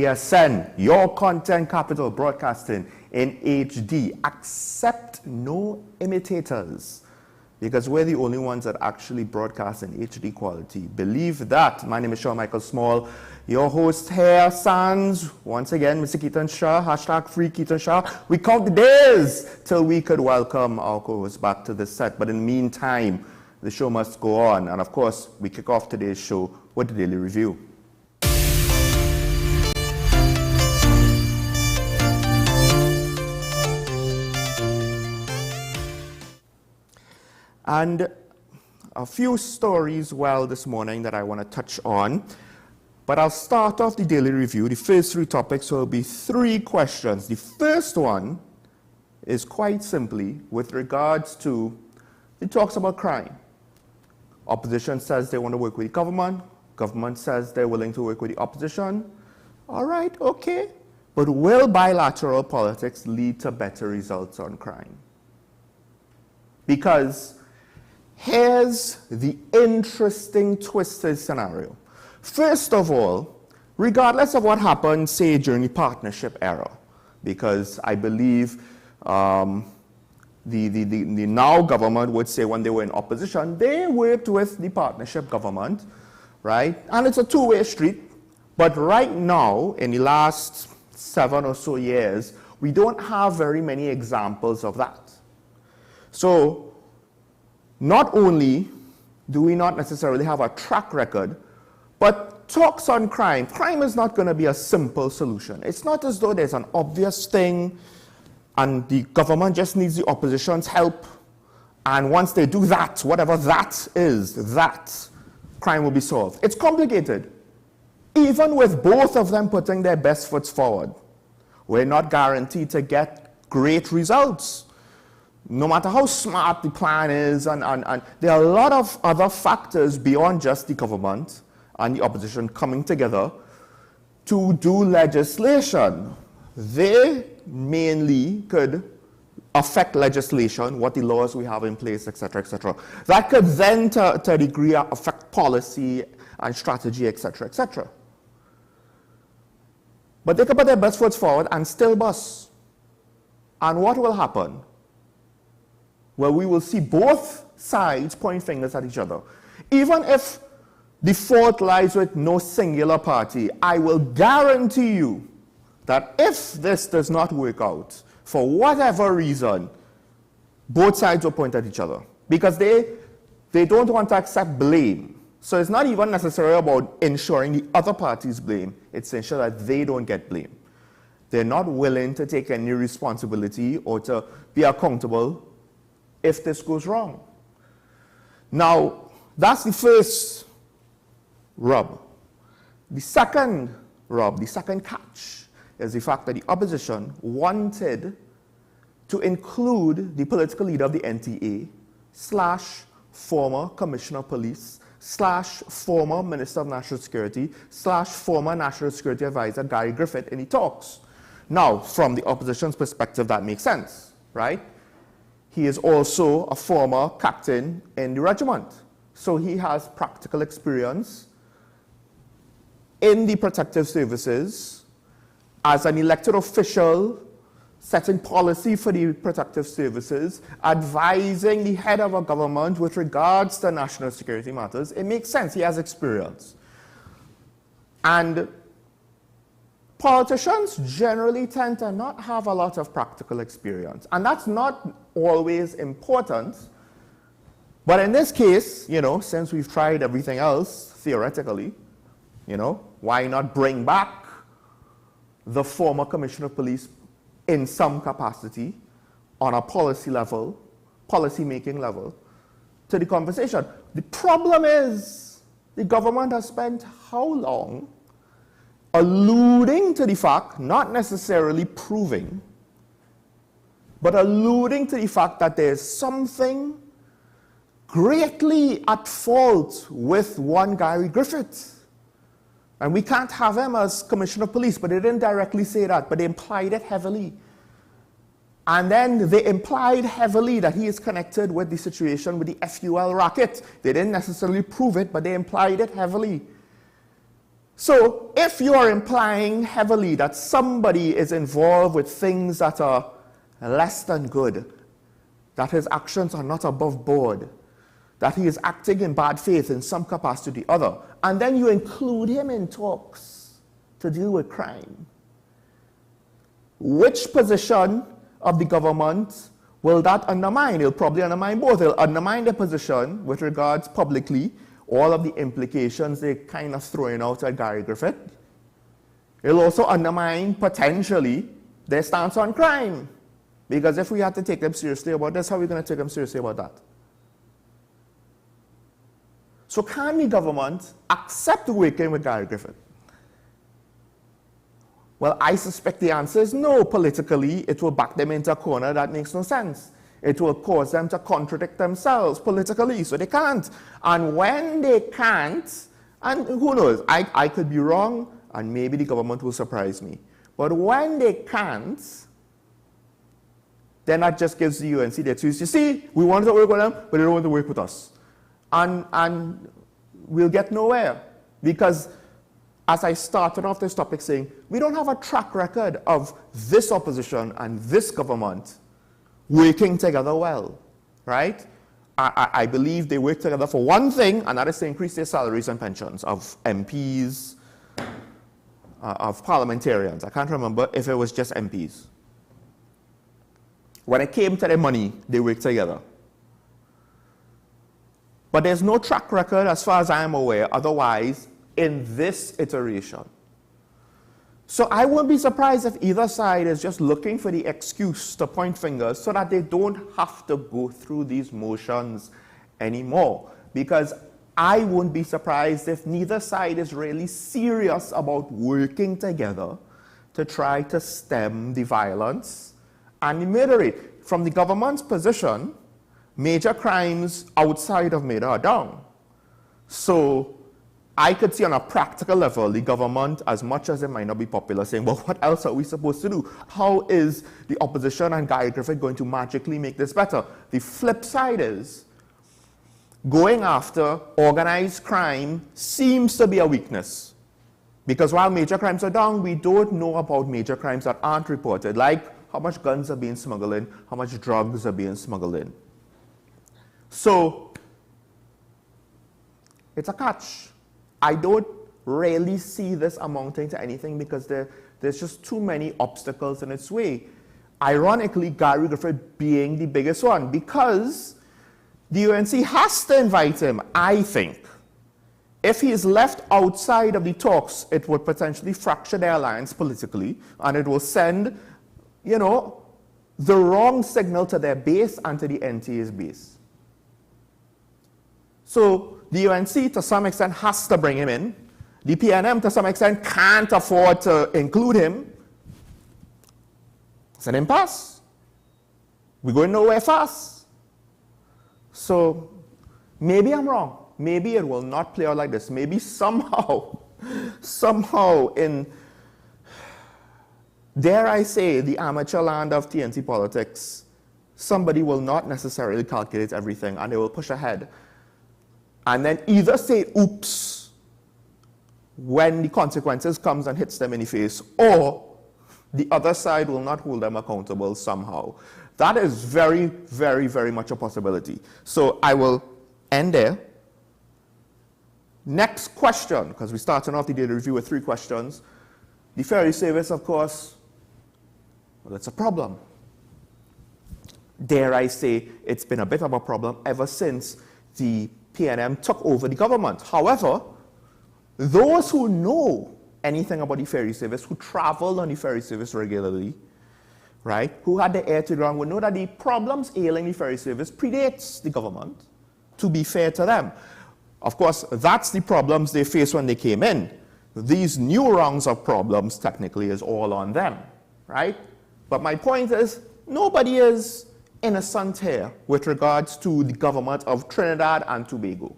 wesn, your content capital, broadcasting in HD. Accept no imitators, because we're the only ones that actually broadcast in HD quality. Believe that. My name is Sean Michael Small, your host here, sans, once again, Mr. Keaton Shah, hashtag free Keaton Shah. We count the days till we could welcome our co-host back to the set. But in the meantime, the show must go on. And of course, we kick off today's show with the Daily Review. And a few stories, this morning that I want to touch on. But I'll start off the Daily Review. The first three topics will be three questions. The first one is quite simply with regards to, it talks about crime. Opposition says they want to work with the government. Government says they're willing to work with the opposition. All right, okay. But will bilateral politics lead to better results on crime? Because here's the interesting twisted scenario. First of all, regardless of what happened, say, during the partnership era, because I believe the now government would say when they were in opposition, they worked with the partnership government, right? And it's a two-way street. But right now, in the last 7 or so years, we don't have very many examples of that. So not only do we not necessarily have a track record, but talks on crime. Crime is not going to be a simple solution. It's not as though there's an obvious thing and the government just needs the opposition's help. And once they do that, whatever that is, that crime will be solved. It's complicated. Even with both of them putting their best foot forward, we're not guaranteed to get great results. No matter how smart the plan is, and there are a lot of other factors beyond just the government and the opposition coming together to do legislation. They mainly could affect legislation, what the laws we have in place, etc., etc. That could then, to a degree, affect policy and strategy, etc., etc. But they could put their best foot forward and still bust. And what will happen? Well, we will see both sides point fingers at each other. Even if the fault lies with no singular party, I will guarantee you that if this does not work out, for whatever reason, both sides will point at each other. Because they don't want to accept blame. So it's not even necessarily about ensuring the other party's blame. It's to ensure that they don't get blamed. They're not willing to take any responsibility or to be accountable if this goes wrong. Now, that's the first rub. The second rub, the second catch, is the fact that the opposition wanted to include the political leader of the NTA / former Commissioner of Police / former Minister of National Security / former National Security Advisor Gary Griffith in the talks. Now, from the opposition's perspective, that makes sense, right? He is also a former captain in the regiment. So he has practical experience in the protective services as an elected official, setting policy for the protective services, advising the head of a government with regards to national security matters. It makes sense. He has experience. And politicians generally tend to not have a lot of practical experience. And that's not always important. But in this case, since we've tried everything else, theoretically, why not bring back the former Commissioner of Police in some capacity on a policy level, policy-making level, to the conversation? The problem is the government has spent how long alluding to the fact, not necessarily proving, but alluding to the fact that there's something greatly at fault with one Gary Griffith. And we can't have him as Commissioner of Police, but they didn't directly say that, but they implied it heavily. And then they implied heavily that he is connected with the situation with the FUL racket. They didn't necessarily prove it, but they implied it heavily. So if you are implying heavily that somebody is involved with things that are less than good, that his actions are not above board, that he is acting in bad faith in some capacity or other, and then you include him in talks to deal with crime, which position of the government will that undermine? It'll probably undermine both. It'll undermine the position with regards publicly, all of the implications they're kind of throwing out at Gary Griffith. It'll also undermine, potentially, their stance on crime. Because if we had to take them seriously about this, how are we going to take them seriously about that? So can the government accept working with Gary Griffith? Well, I suspect the answer is no. Politically, it will back them into a corner that makes no sense. It will cause them to contradict themselves politically, so they can't. And when they can't, and who knows, I could be wrong, and maybe the government will surprise me. But when they can't, then that just gives the UNC the excuse. You see, we wanted to work with them, but they don't want to work with us. And we'll get nowhere. Because as I started off this topic saying, we don't have a track record of this opposition and this government working together well, right? I believe they work together for one thing, and that is to increase their salaries and pensions of MPs, of parliamentarians. I can't remember if it was just MPs. When it came to their money, they worked together. But there's no track record, as far as I am aware, otherwise, in this iteration. So I won't be surprised if either side is just looking for the excuse to point fingers so that they don't have to go through these motions anymore. Because I won't be surprised if neither side is really serious about working together to try to stem the violence and the murder rate. From the government's position, major crimes outside of murder are down. So I could see on a practical level the government, as much as it might not be popular, saying, well, what else are we supposed to do? How is the opposition and Gary Griffith going to magically make this better? The flip side is, going after organized crime seems to be a weakness. Because while major crimes are down, we don't know about major crimes that aren't reported, like how much guns are being smuggled in, how much drugs are being smuggled in. So it's a catch. I don't really see this amounting to anything because there's just too many obstacles in its way. Ironically, Gary Griffith being the biggest one, because the UNC has to invite him, I think. If he is left outside of the talks, it would potentially fracture their alliance politically, and it will send, the wrong signal to their base and to the NTA's base. So the UNC, to some extent, has to bring him in. The PNM, to some extent, can't afford to include him. It's an impasse. We're going nowhere fast. So maybe I'm wrong. Maybe it will not play out like this. Maybe somehow in, dare I say, the amateur land of TNT politics, somebody will not necessarily calculate everything and they will push ahead. And then either say, oops, when the consequences comes and hits them in the face, or the other side will not hold them accountable somehow. That is very, very, very much a possibility. So I will end there. Next question, because we're starting off the daily review with 3 questions. The ferry service, of course, well, it's a problem. Dare I say, it's been a bit of a problem ever since the PNM took over the government. However, those who know anything about the ferry service, who travel on the ferry service regularly, right, who had the air to the ground, would know that the problems ailing the ferry service predates the government, to be fair to them. Of course, that's the problems they faced when they came in. These new rounds of problems, technically, is all on them, right? But my point is, nobody is innocent here with regards to the government of Trinidad and Tobago.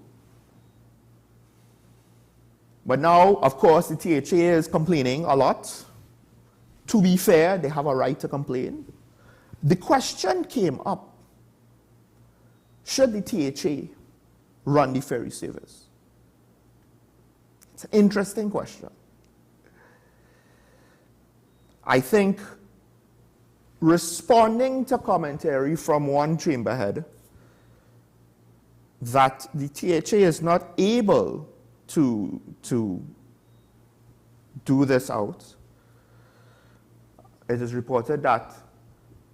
But now, of course, the THA is complaining a lot. To be fair, they have a right to complain. The question came up, should the THA run the ferry service? It's an interesting question. I think responding to commentary from one chamber head that the THA is not able to do this out, it is reported that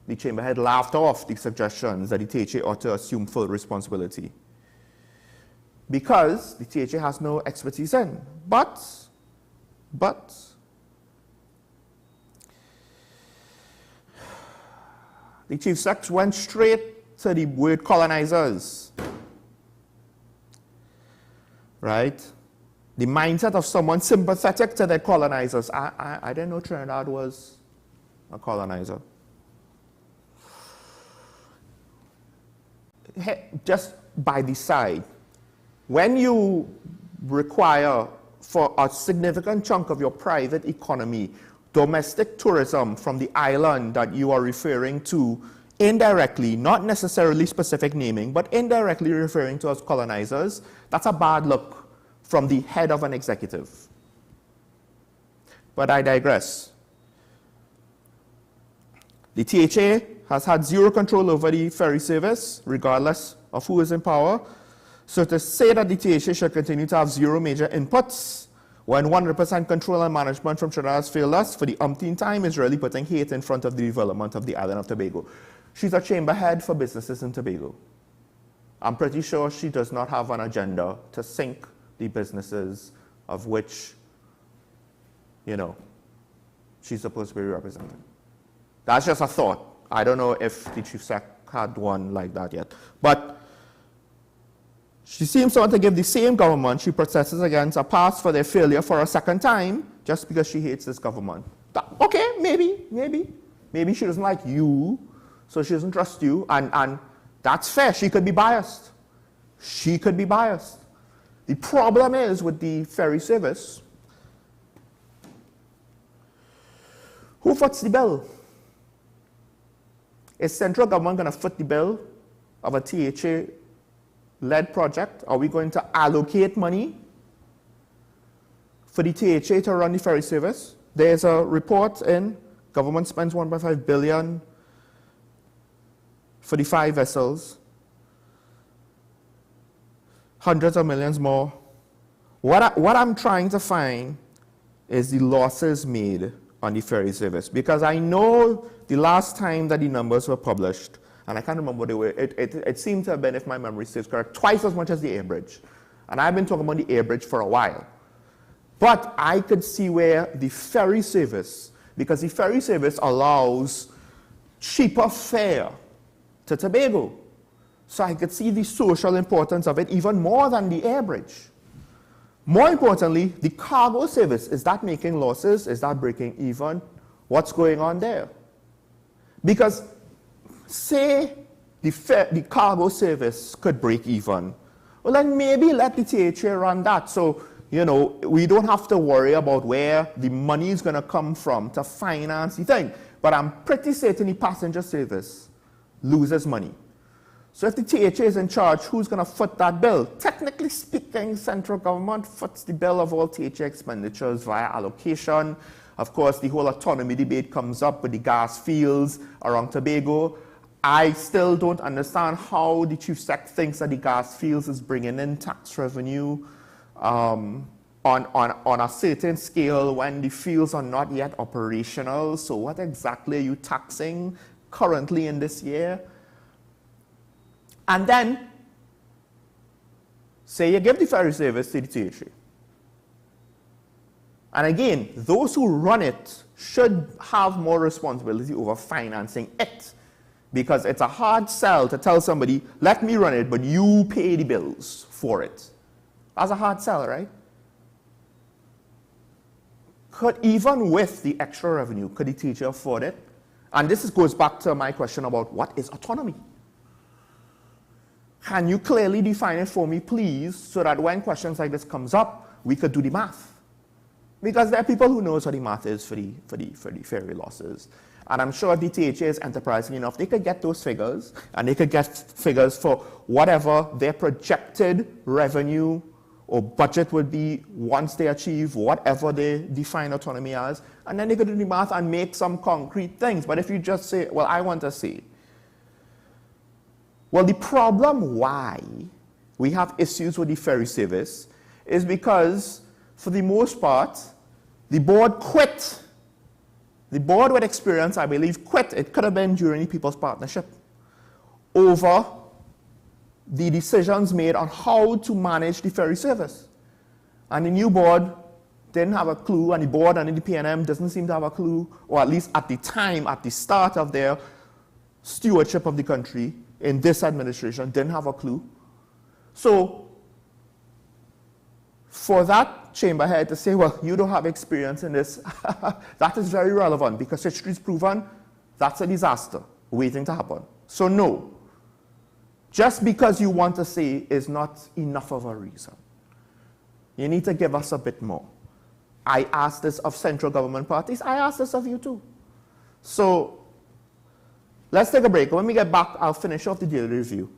the chamber head laughed off the suggestions that the THA ought to assume full responsibility because the THA has no expertise in. But the chief sec went straight to the word colonizers, right? The mindset of someone sympathetic to the colonizers. I didn't know Trinidad was a colonizer. Just by the side, when you require for a significant chunk of your private economy domestic tourism from the island that you are referring to indirectly, not necessarily specific naming, but indirectly referring to as colonizers, that's a bad look from the head of an executive. But I digress. The THA has had zero control over the ferry service, regardless of who is in power. So to say that the THA should continue to have zero major inputs when 100% control and management from Trinidad has failed us for the umpteenth time is really putting hate in front of the development of the island of Tobago. She's a chamber head for businesses in Tobago. I'm pretty sure she does not have an agenda to sink the businesses of which, she's supposed to be representing. That's just a thought. I don't know if the chief sec had one like that yet. But she seems to want to give the same government she protested against a pass for their failure for a second time just because she hates this government. Okay, maybe she doesn't like you, so she doesn't trust you, and that's fair. She could be biased. The problem is with the ferry service, who foots the bill? Is central government going to foot the bill of a THA-led project? Are we going to allocate money for the THA to run the ferry service? There's a report in, government spends $1.5 billion for the 5 vessels, hundreds of millions more. What I'm trying to find is the losses made on the ferry service, because I know the last time that the numbers were published, and I can't remember what they were, it seemed to have been, if my memory serves correct, twice as much as the air bridge. And I've been talking about the air bridge for a while. But I could see where the ferry service, because the ferry service allows cheaper fare to Tobago. So I could see the social importance of it even more than the air bridge. More importantly, the cargo service, is that making losses? Is that breaking even? What's going on there? Because say the cargo service could break even, well then maybe let the THA run that. So, we don't have to worry about where the money is going to come from to finance the thing. But I'm pretty certain the passenger service loses money. So if the THA is in charge, who's going to foot that bill? Technically speaking, central government foots the bill of all THA expenditures via allocation. Of course, the whole autonomy debate comes up with the gas fields around Tobago. I still don't understand how the chief sec thinks that the gas fields is bringing in tax revenue on a certain scale when the fields are not yet operational. So what exactly are you taxing currently in this year? And then, say you give the ferry service to the THA. And again, those who run it should have more responsibility over financing it. Because it's a hard sell to tell somebody, let me run it, but you pay the bills for it. That's a hard sell, right? Even with the extra revenue, could the THA afford it? And this goes back to my question about what is autonomy? Can you clearly define it for me, please, so that when questions like this comes up, we could do the math? Because there are people who knows what the math is for the ferry losses. And I'm sure if the THA is enterprising enough, they could get those figures, and they could get figures for whatever their projected revenue or budget would be once they achieve whatever they define autonomy as, and then they could do the math and make some concrete things. But if you just say, well, I want to say, well, the problem why we have issues with the ferry service is because, for the most part, the board quit. The board with experience, I believe, quit. It could have been during the People's Partnership over the decisions made on how to manage the ferry service. And the new board didn't have a clue, and the board and the PNM doesn't seem to have a clue, or at least at the time, at the start of their stewardship of the country in this administration, didn't have a clue. So, for that chamber head to say, well, you don't have experience in this, that is very relevant, because history's proven that's a disaster waiting to happen. So no, just because you want to say is not enough of a reason. You need to give us a bit more. I asked this of central government parties, I asked this of you too. So, let's take a break. When we get back, I'll finish off the daily review.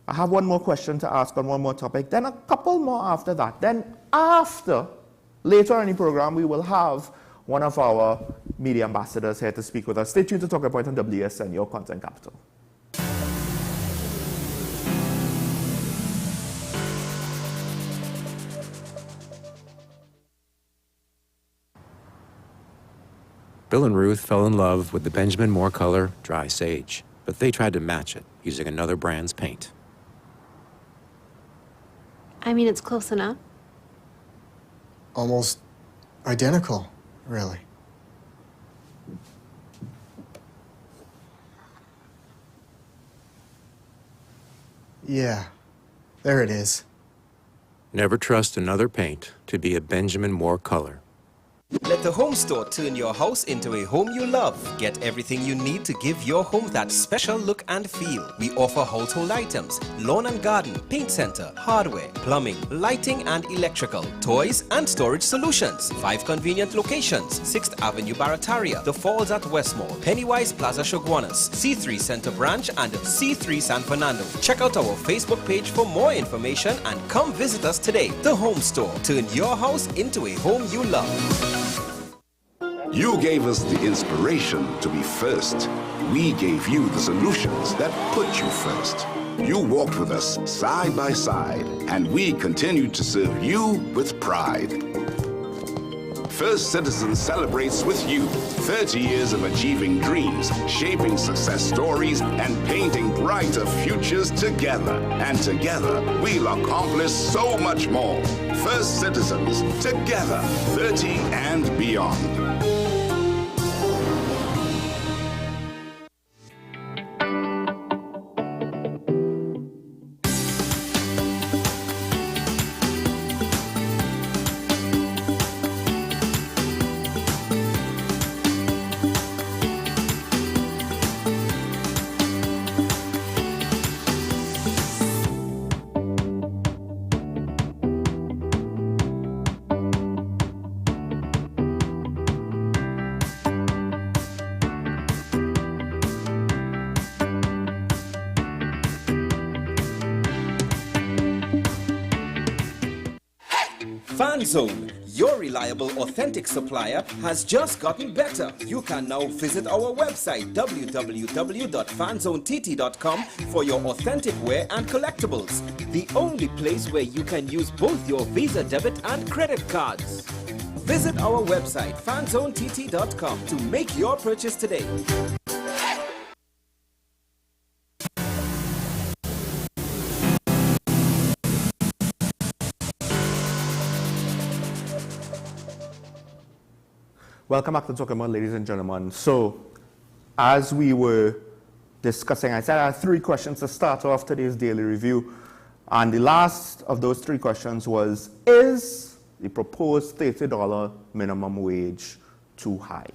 I have one more question to ask on one more topic, then a couple more after that. Then later in the program, we will have one of our media ambassadors here to speak with us. Stay tuned to Talking Point on WSN, your content capital. Bill and Ruth fell in love with the Benjamin Moore color Dry Sage, but they tried to match it using another brand's paint. I mean, it's close enough. Almost identical, really. Yeah, there it is. Never trust another paint to be a Benjamin Moore color. Let the home store turn your house into a home you love. Get everything you need to give your home that special look and feel. We offer household items, lawn and garden, paint center, hardware, plumbing, lighting and electrical, toys and storage solutions. 5 convenient locations: 6th Avenue Barataria, The Falls at Westmore, Pennywise Plaza Shoguanas, C3 Center Branch and C3 San Fernando. Check out our Facebook page for more information and come visit us today. The Home Store. Turn your house into a home you love. You gave us the inspiration to be first. We gave you the solutions that put you first. You walked with us side by side, and we continued to serve you with pride. First Citizens celebrates with you 30 years of achieving dreams, shaping success stories, and painting brighter futures together. And together, we'll accomplish so much more. First Citizens, together, 30 and beyond. FanZone, your reliable, authentic supplier, has just gotten better. You can now visit our website www.fanzonett.com for your authentic wear and collectibles. The only place where you can use both your Visa debit and credit cards. Visit our website fanzonett.com to make your purchase today. Welcome back to Talking About, ladies and gentlemen. So, as we were discussing, I said I had 3 questions to start off today's daily review. And the last of those 3 questions was, is the proposed $30 minimum wage too high?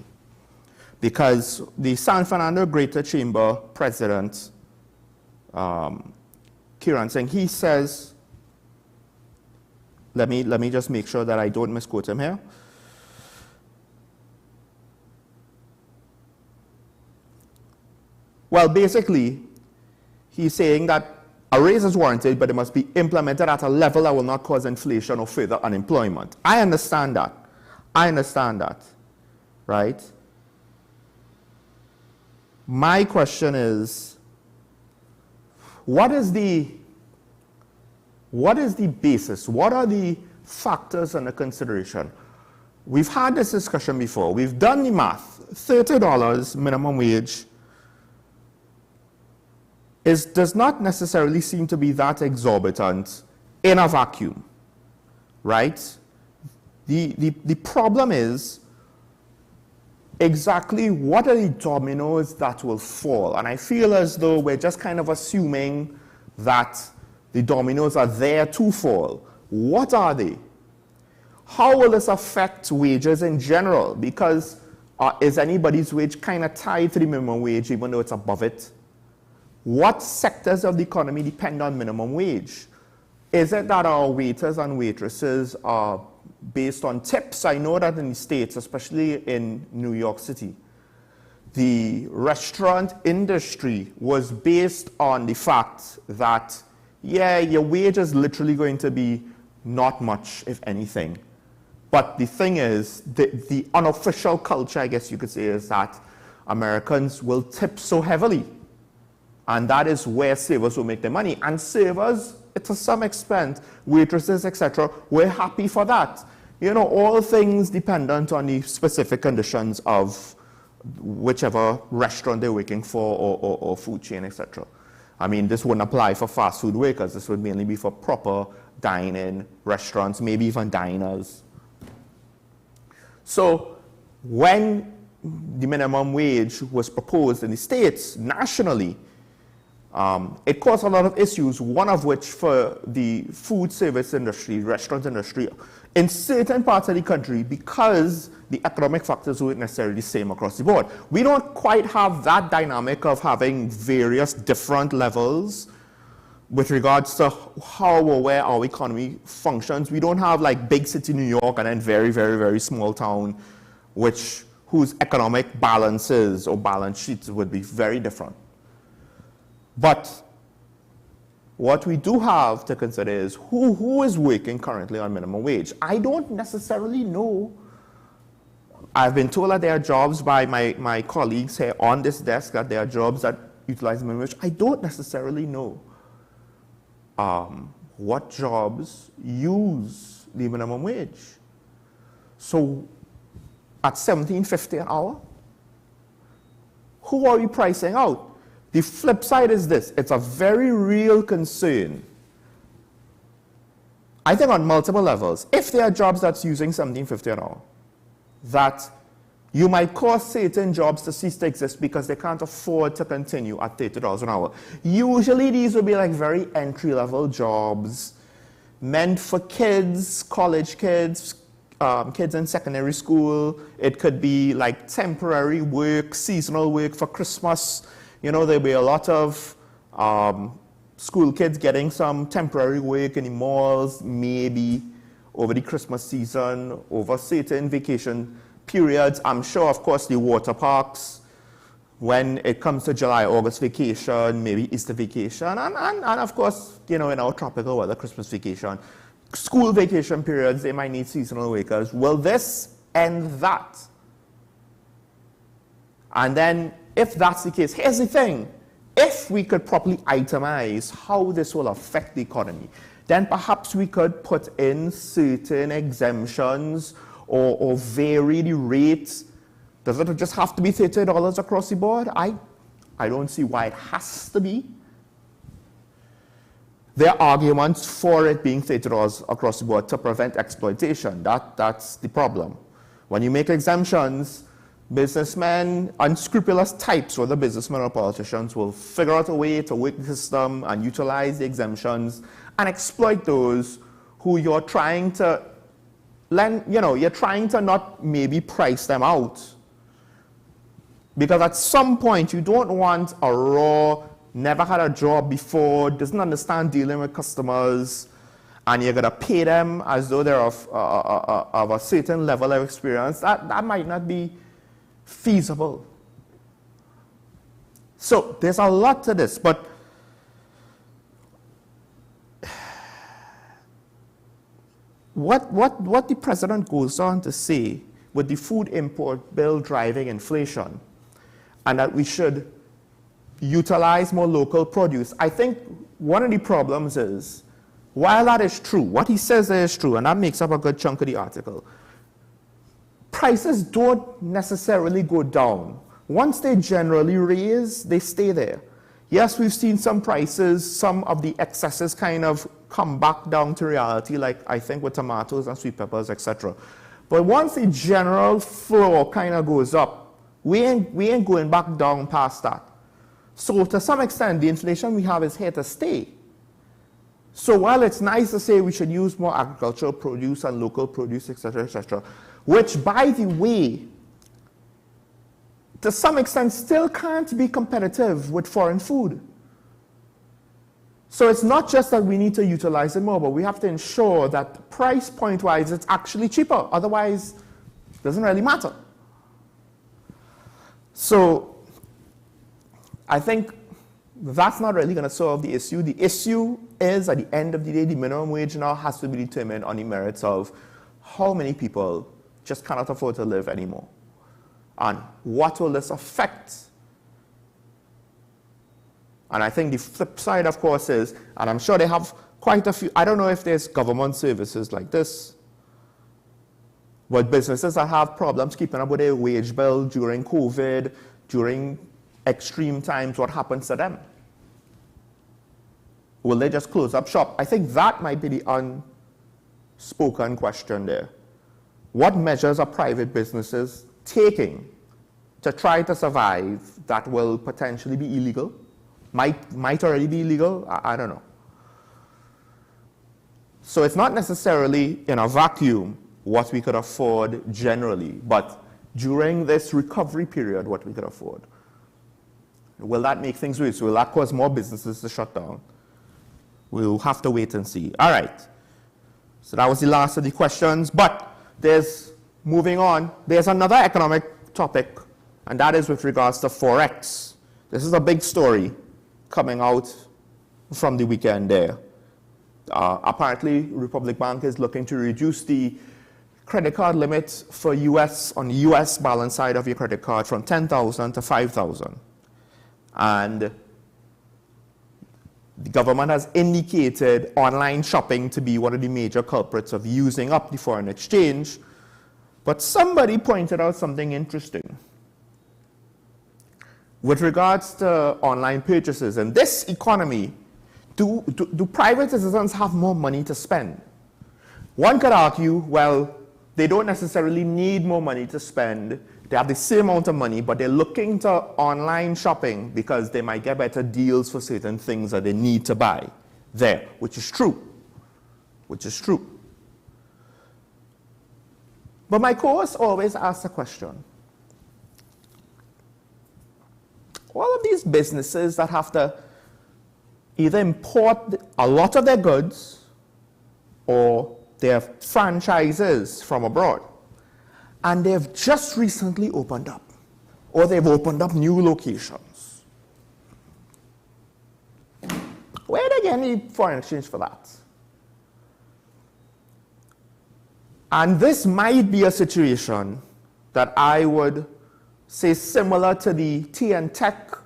Because the San Fernando Greater Chamber President, Kiran Singh, he says, let me just make sure that I don't misquote him here. Well, basically, he's saying that A raise is warranted, but it must be implemented at a level that will not cause inflation or further unemployment. I understand that. I understand that, right? My question is, what is the basis? What are the factors under consideration? We've had this discussion before. We've done the math. $30 minimum wage does not necessarily seem to be that exorbitant in a vacuum, right? The problem is exactly what are the dominoes that will fall? And I feel as though we're just kind of assuming that the dominoes are there to fall. What are they? How will this affect wages in general? Because is anybody's wage kind of tied to the minimum wage even though it's above it? What sectors of the economy depend on minimum wage? Is it that our waiters and waitresses are based on tips? I know that in the States, especially in New York City, the restaurant industry was based on the fact that, yeah, your wage is literally going to be not much, if anything. But the thing is, the unofficial culture, I guess you could say, is that Americans will tip so heavily. And that is where savers will make their money. And savers, to some extent, waitresses, etc., we're happy for that. You know, all things dependent on the specific conditions of whichever restaurant they're working for or food chain, etc. I mean, this wouldn't apply for fast food workers. This would mainly be for proper dine-in restaurants, maybe even diners. So when the minimum wage was proposed in the States nationally, it caused a lot of issues, one of which for the food service industry, restaurant industry, in certain parts of the country, because the economic factors weren't necessarily the same across the board. We don't quite have that dynamic of having various different levels with regards to how or where our economy functions. We don't have like big city New York and then very, very, very small town, whose economic balances or balance sheets would be very different. But what we do have to consider is who is working currently on minimum wage. I don't necessarily know. I've been told that there are jobs by my colleagues here on this desk, that there are jobs that utilize minimum wage. I don't necessarily know what jobs use the minimum wage. So at $17.50 an hour, who are we pricing out? The flip side is this. It's a very real concern, I think, on multiple levels. If there are jobs that's using $17.50 an hour, that you might cause certain jobs to cease to exist because they can't afford to continue at $30 an hour. Usually these would be like very entry-level jobs meant for kids, college kids, kids in secondary school. It could be like temporary work, seasonal work for Christmas. You know, there'll be a lot of school kids getting some temporary work in the malls, maybe over the Christmas season, over certain vacation periods. I'm sure, of course, the water parks, when it comes to July, August vacation, maybe Easter vacation, and of course, you know, in our tropical weather, Christmas vacation, school vacation periods, they might need seasonal workers. Will this end that? And then, if that's the case, here's the thing. If we could properly itemize how this will affect the economy, then perhaps we could put in certain exemptions or vary the rates. Does it just have to be $30 across the board? I don't see why it has to be. There are arguments for it being $30 across the board to prevent exploitation. That's the problem. When you make exemptions, businessmen, unscrupulous types, whether businessmen or politicians, will figure out a way to work the system and utilize the exemptions and exploit those who you're trying to you're trying to not maybe price them out. Because at some point, you don't want a raw, never had a job before, doesn't understand dealing with customers, and you're going to pay them as though they're of a certain level of experience. That might not be feasible. So there's a lot to this, but what the president goes on to say with the food import bill driving inflation, and that we should utilize more local produce, I think one of the problems is, while that is true, what he says there is true, and that makes up a good chunk of the article, prices don't necessarily go down. Once they generally raise, they stay there. Yes, we've seen some prices, some of the excesses kind of come back down to reality, like I think with tomatoes and sweet peppers, etc. But once the general floor kind of goes up, we ain't going back down past that. So to some extent, the inflation we have is here to stay. So while it's nice to say we should use more agricultural produce and local produce, etc., which, by the way, to some extent still can't be competitive with foreign food. So it's not just that we need to utilize it more, but we have to ensure that price point-wise it's actually cheaper. Otherwise, it doesn't really matter. So I think that's not really going to solve the issue. The issue is, at the end of the day, the minimum wage now has to be determined on the merits of how many people just cannot afford to live anymore. And what will this affect? And I think the flip side, of course, is, and I'm sure they have quite a few, I don't know if there's government services like this, but businesses that have problems keeping up with their wage bill during COVID, during extreme times, what happens to them? Will they just close up shop? I think that might be the unspoken question there. What measures are private businesses taking to try to survive that will potentially be illegal? Might already be illegal? I don't know. So it's not necessarily in a vacuum what we could afford generally, but during this recovery period, what we could afford. Will that make things worse? Will that cause more businesses to shut down? We'll have to wait and see. All right. So that was the last of the questions, but moving on, there's another economic topic, and that is with regards to Forex. This is a big story coming out from the weekend there. Apparently, Republic Bank is looking to reduce the credit card limit for on the US balance side of your credit card from $10,000 to $5,000. And the government has indicated online shopping to be one of the major culprits of using up the foreign exchange. But somebody pointed out something interesting. With regards to online purchases, in this economy, do private citizens have more money to spend? One could argue, well, they don't necessarily need more money to spend. They have the same amount of money, but they're looking to online shopping because they might get better deals for certain things that they need to buy there, which is true. But my co-host always asks the question, all of these businesses that have to either import a lot of their goods or their franchises from abroad, and they've just recently opened up, or they've opened up new locations, where do they get any foreign exchange for that? And this might be a situation that I would say similar to the T&Tech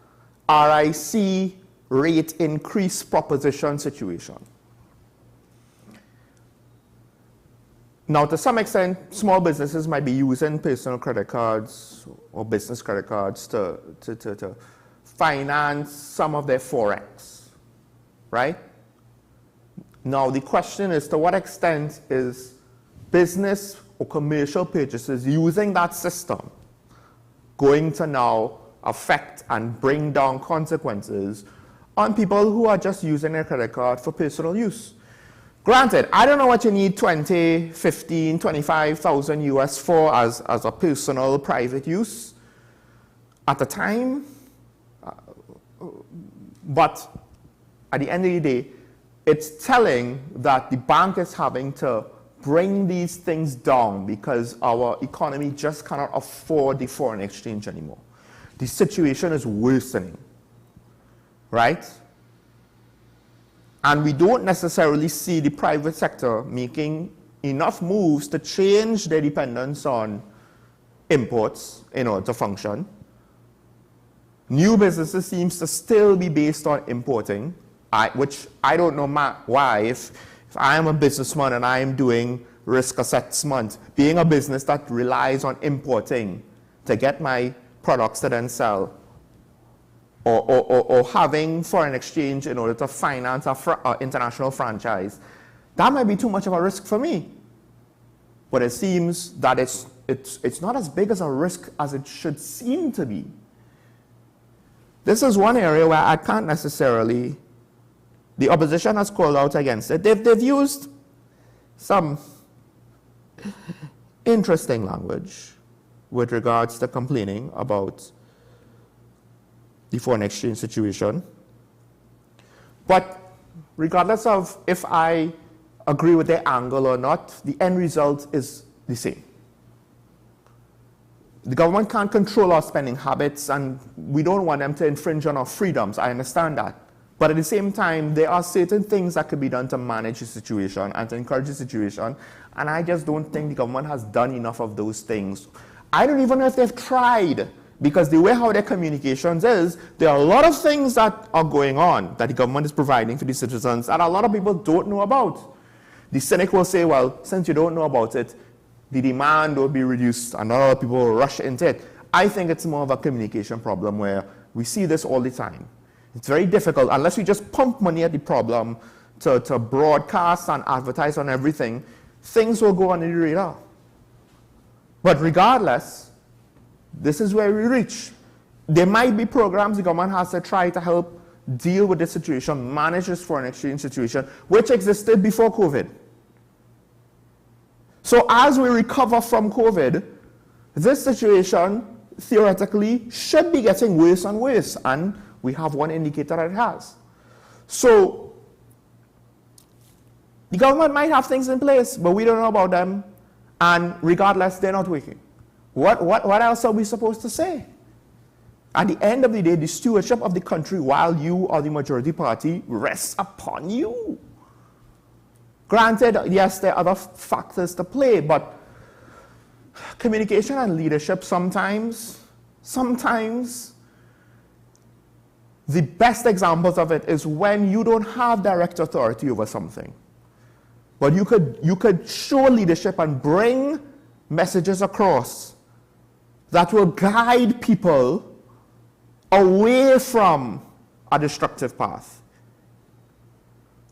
RIC rate increase proposition situation. Now, to some extent, small businesses might be using personal credit cards or business credit cards to finance some of their Forex, right? Now, the question is, to what extent is business or commercial purchases using that system going to now affect and bring down consequences on people who are just using their credit card for personal use? Granted, I don't know what you need 20, 15, 25,000 US for as a personal private use at the time, but at the end of the day, it's telling that the bank is having to bring these things down because our economy just cannot afford the foreign exchange anymore. The situation is worsening, right? And we don't necessarily see the private sector making enough moves to change their dependence on imports in order to function. New businesses seems to still be based on importing, which I don't know why. If I am a businessman and I am doing risk assessment, being a business that relies on importing to get my products to then sell, or having foreign exchange in order to finance an international franchise, that might be too much of a risk for me. But it seems that it's not as big as a risk as it should seem to be. This is one area where I can't necessarily, the opposition has called out against it. They've used some interesting language with regards to complaining about the foreign exchange situation. But regardless of if I agree with their angle or not, the end result is the same. The government can't control our spending habits, and we don't want them to infringe on our freedoms. I understand that. But at the same time, there are certain things that could be done to manage the situation and to encourage the situation, and I just don't think the government has done enough of those things. I don't even know if they've tried, because the way how their communications is, there are a lot of things that are going on that the government is providing for the citizens that a lot of people don't know about. The cynic will say, well, since you don't know about it, the demand will be reduced and a lot of people will rush into it. I think it's more of a communication problem where we see this all the time. It's very difficult, unless we just pump money at the problem to broadcast and advertise on everything, things will go under the radar. But regardless, this is where we reach. There might be programs the government has to try to help deal with this situation, manage this foreign exchange situation, which existed before COVID. So as we recover from COVID, this situation theoretically should be getting worse and worse, and we have one indicator that it has. So the government might have things in place, but we don't know about them, and regardless, they're not working. What else are we supposed to say? At the end of the day, the stewardship of the country, while you are the majority party, rests upon you. Granted, yes, there are other factors to play, but communication and leadership sometimes the best examples of it is when you don't have direct authority over something. But you could show leadership and bring messages across that will guide people away from a destructive path.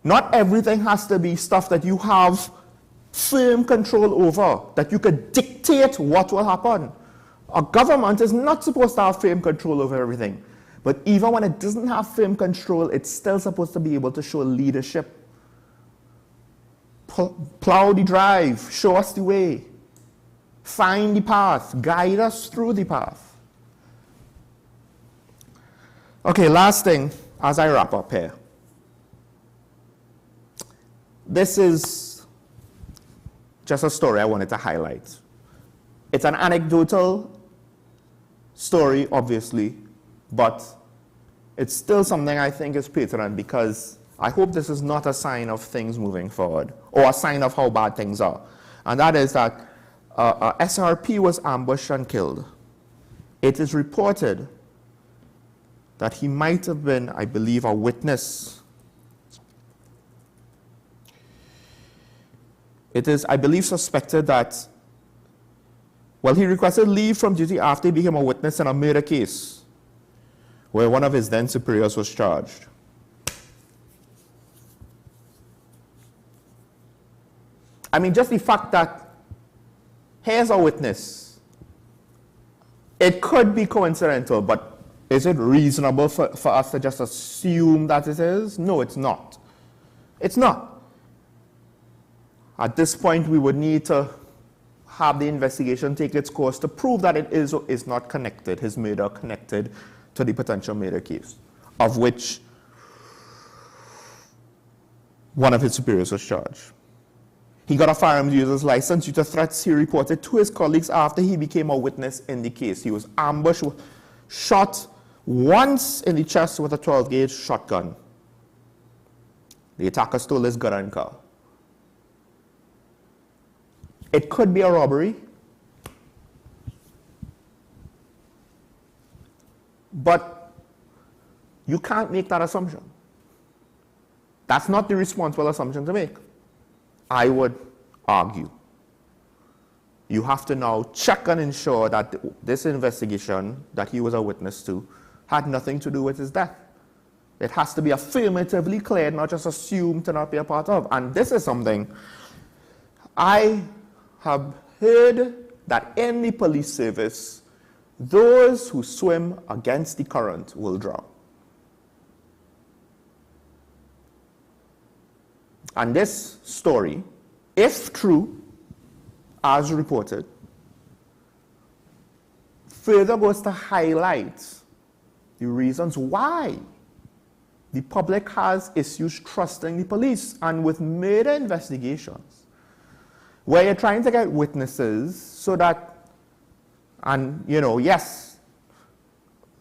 Not everything has to be stuff that you have firm control over, that you could dictate what will happen. A government is not supposed to have firm control over everything. But even when it doesn't have firm control, it's still supposed to be able to show leadership. Plow the drive, show us the way. Find the path, guide us through the path. Okay, last thing as I wrap up here. This is just a story I wanted to highlight. It's an anecdotal story, obviously, but it's still something I think is pertinent because I hope this is not a sign of things moving forward or a sign of how bad things are. And that is that SRP was ambushed and killed. It is reported that he might have been, I believe, a witness. It is, I believe, suspected that, well, he requested leave from duty after he became a witness in a murder case where one of his then superiors was charged. I mean, just the fact that here's a witness, it could be coincidental, but is it reasonable for us to just assume that it is? No, it's not. It's not. At this point, we would need to have the investigation take its course to prove that it is or is not connected, his murder connected to the potential murder case, of which one of his superiors was charged. He got a firearms user's license due to threats he reported to his colleagues after he became a witness in the case. He was ambushed, shot once in the chest with a 12-gauge shotgun. The attacker stole his gun and car. It could be a robbery. But you can't make that assumption. That's not the responsible assumption to make, I would argue. You have to now check and ensure that this investigation that he was a witness to had nothing to do with his death. It has to be affirmatively cleared, not just assumed to not be a part of. And this is something I have heard that in the police service, those who swim against the current will drown. And this story, if true, as reported, further goes to highlight the reasons why the public has issues trusting the police. And with murder investigations, where you're trying to get witnesses so that, and you know, yes,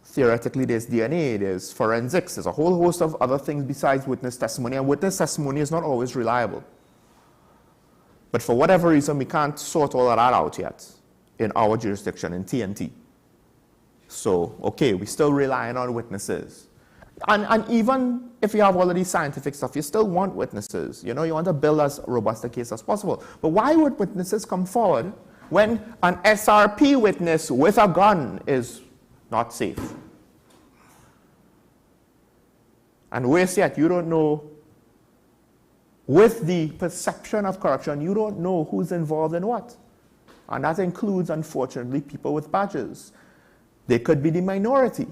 theoretically there's DNA, there's forensics, there's a whole host of other things besides witness testimony, and witness testimony is not always reliable. But for whatever reason, we can't sort all of that out yet in our jurisdiction, in TNT. So, okay, we're still relying on witnesses. And even if you have all of these scientific stuff, you still want witnesses. You know, you want to build as robust a case as possible. But why would witnesses come forward when an SRP witness with a gun is not safe? And worse yet, you don't know, with the perception of corruption, you don't know who's involved in what. And that includes, unfortunately, people with badges. They could be the minority.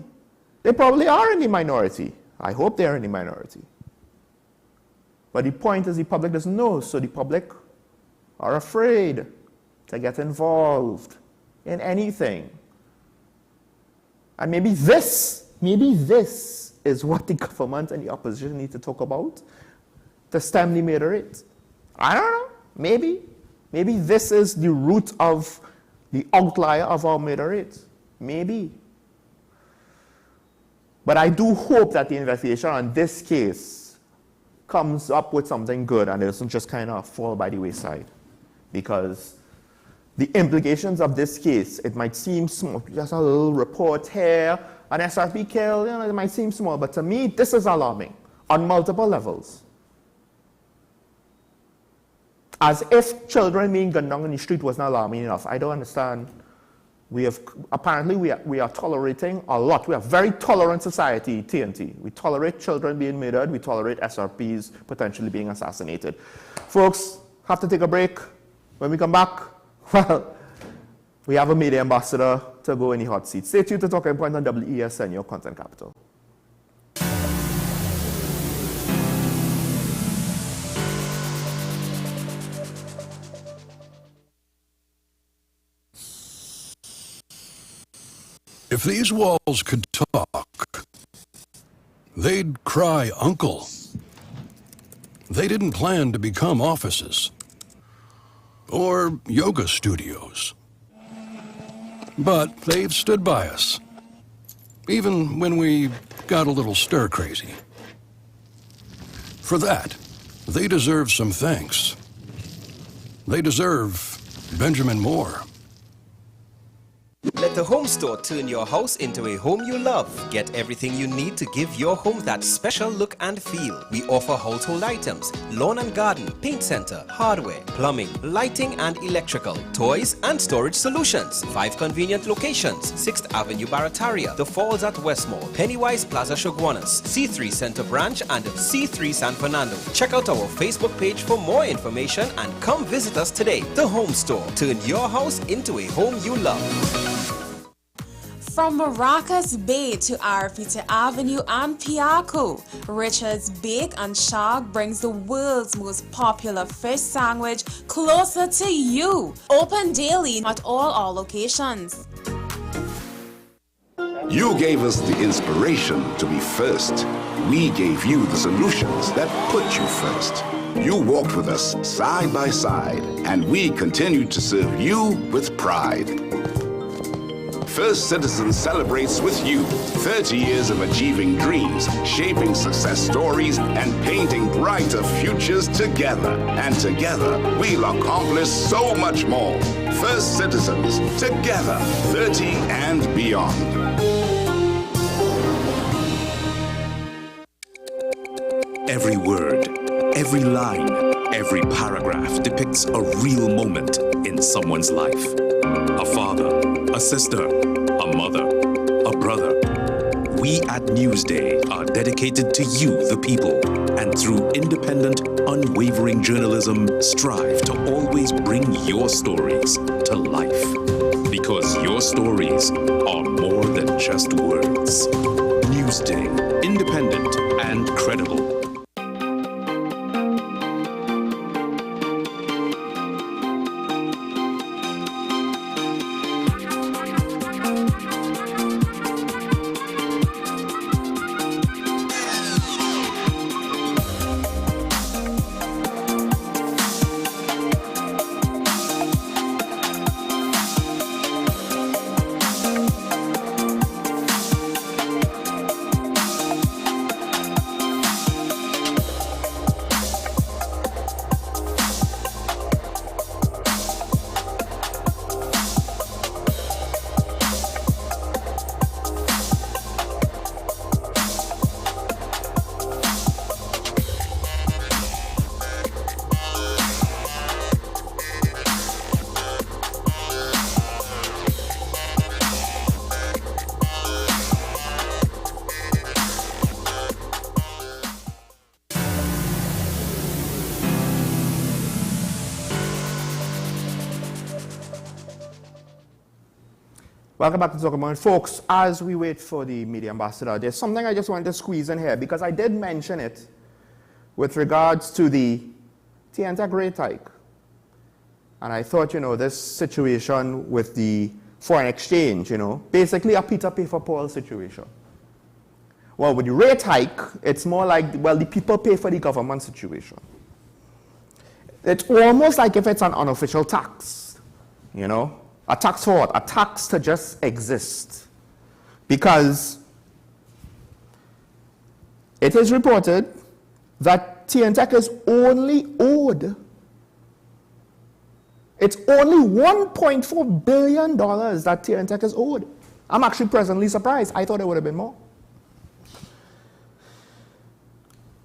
They probably are in the minority. I hope they're in the minority. But the point is the public doesn't know, so the public are afraid to get involved in anything. And maybe this is what the government and the opposition need to talk about to stem the murder rate. I don't know, maybe. Maybe this is the root of the outlier of our murder rate. Maybe. But I do hope that the investigation on this case comes up with something good and it doesn't just kind of fall by the wayside. Because the implications of this case, it might seem small, just a little report here, an SRP kill, you know, it might seem small, but to me, this is alarming on multiple levels. As if children being gunned down in the street wasn't alarming enough. I don't understand. Apparently we are tolerating a lot. We are a very tolerant society, TNT. We tolerate children being murdered. We tolerate SRPs potentially being assassinated. Folks, have to take a break. When we come back, well, we have a media ambassador to go in the hot seat. Stay tuned to Talking Point on WESN, your content capital. If these walls could talk, they'd cry uncle. They didn't plan to become offices or yoga studios. But they've stood by us, even when we got a little stir-crazy. For that, they deserve some thanks. They deserve Benjamin Moore. Let the home store turn your house into a home you love. Get everything you need to give your home that special look and feel. We offer household items, lawn and garden, paint center, hardware, plumbing, lighting and electrical, toys and storage solutions. 5 convenient locations: 6th Avenue Barataria, The Falls at Westmore, Pennywise Plaza Shoguanas, C3 Center Branch and C3 San Fernando. Check out our Facebook page for more information and come visit us today. The Home Store. Turn your house into a home you love. From Maracas Bay to Arafita Avenue and Piaco, Richard's Bake and Shag brings the world's most popular fish sandwich closer to you. Open daily at all our locations. You gave us the inspiration to be first. We gave you the solutions that put you first. You walked with us side by side, and we continue to serve you with pride. First Citizens celebrates with you 30 years of achieving dreams, shaping success stories, and painting brighter futures together. And together, we'll accomplish so much more. First Citizens, together, 30 and beyond. Every word, every line, every paragraph depicts a real moment in someone's life. A father, a sister, a mother, a brother. We at Newsday are dedicated to you, the people, and through independent, unwavering journalism, strive to always bring your stories to life. Because your stories are more than just words. Newsday, independent and credible. Welcome back to Talk About It. Folks, as we wait for the media ambassador, there's something I just wanted to squeeze in here because I did mention it with regards to the TNTech rate hike. And I thought, this situation with the foreign exchange, basically a Peter pay for Paul situation. Well, with the rate hike, it's more like, well, the people pay for the government situation. It's almost like if it's an unofficial tax, A tax for what? A tax to just exist. Because it is reported that TNTech is only owed, it's only $1.4 billion that TNTech is owed. I'm actually presently surprised. I thought it would have been more.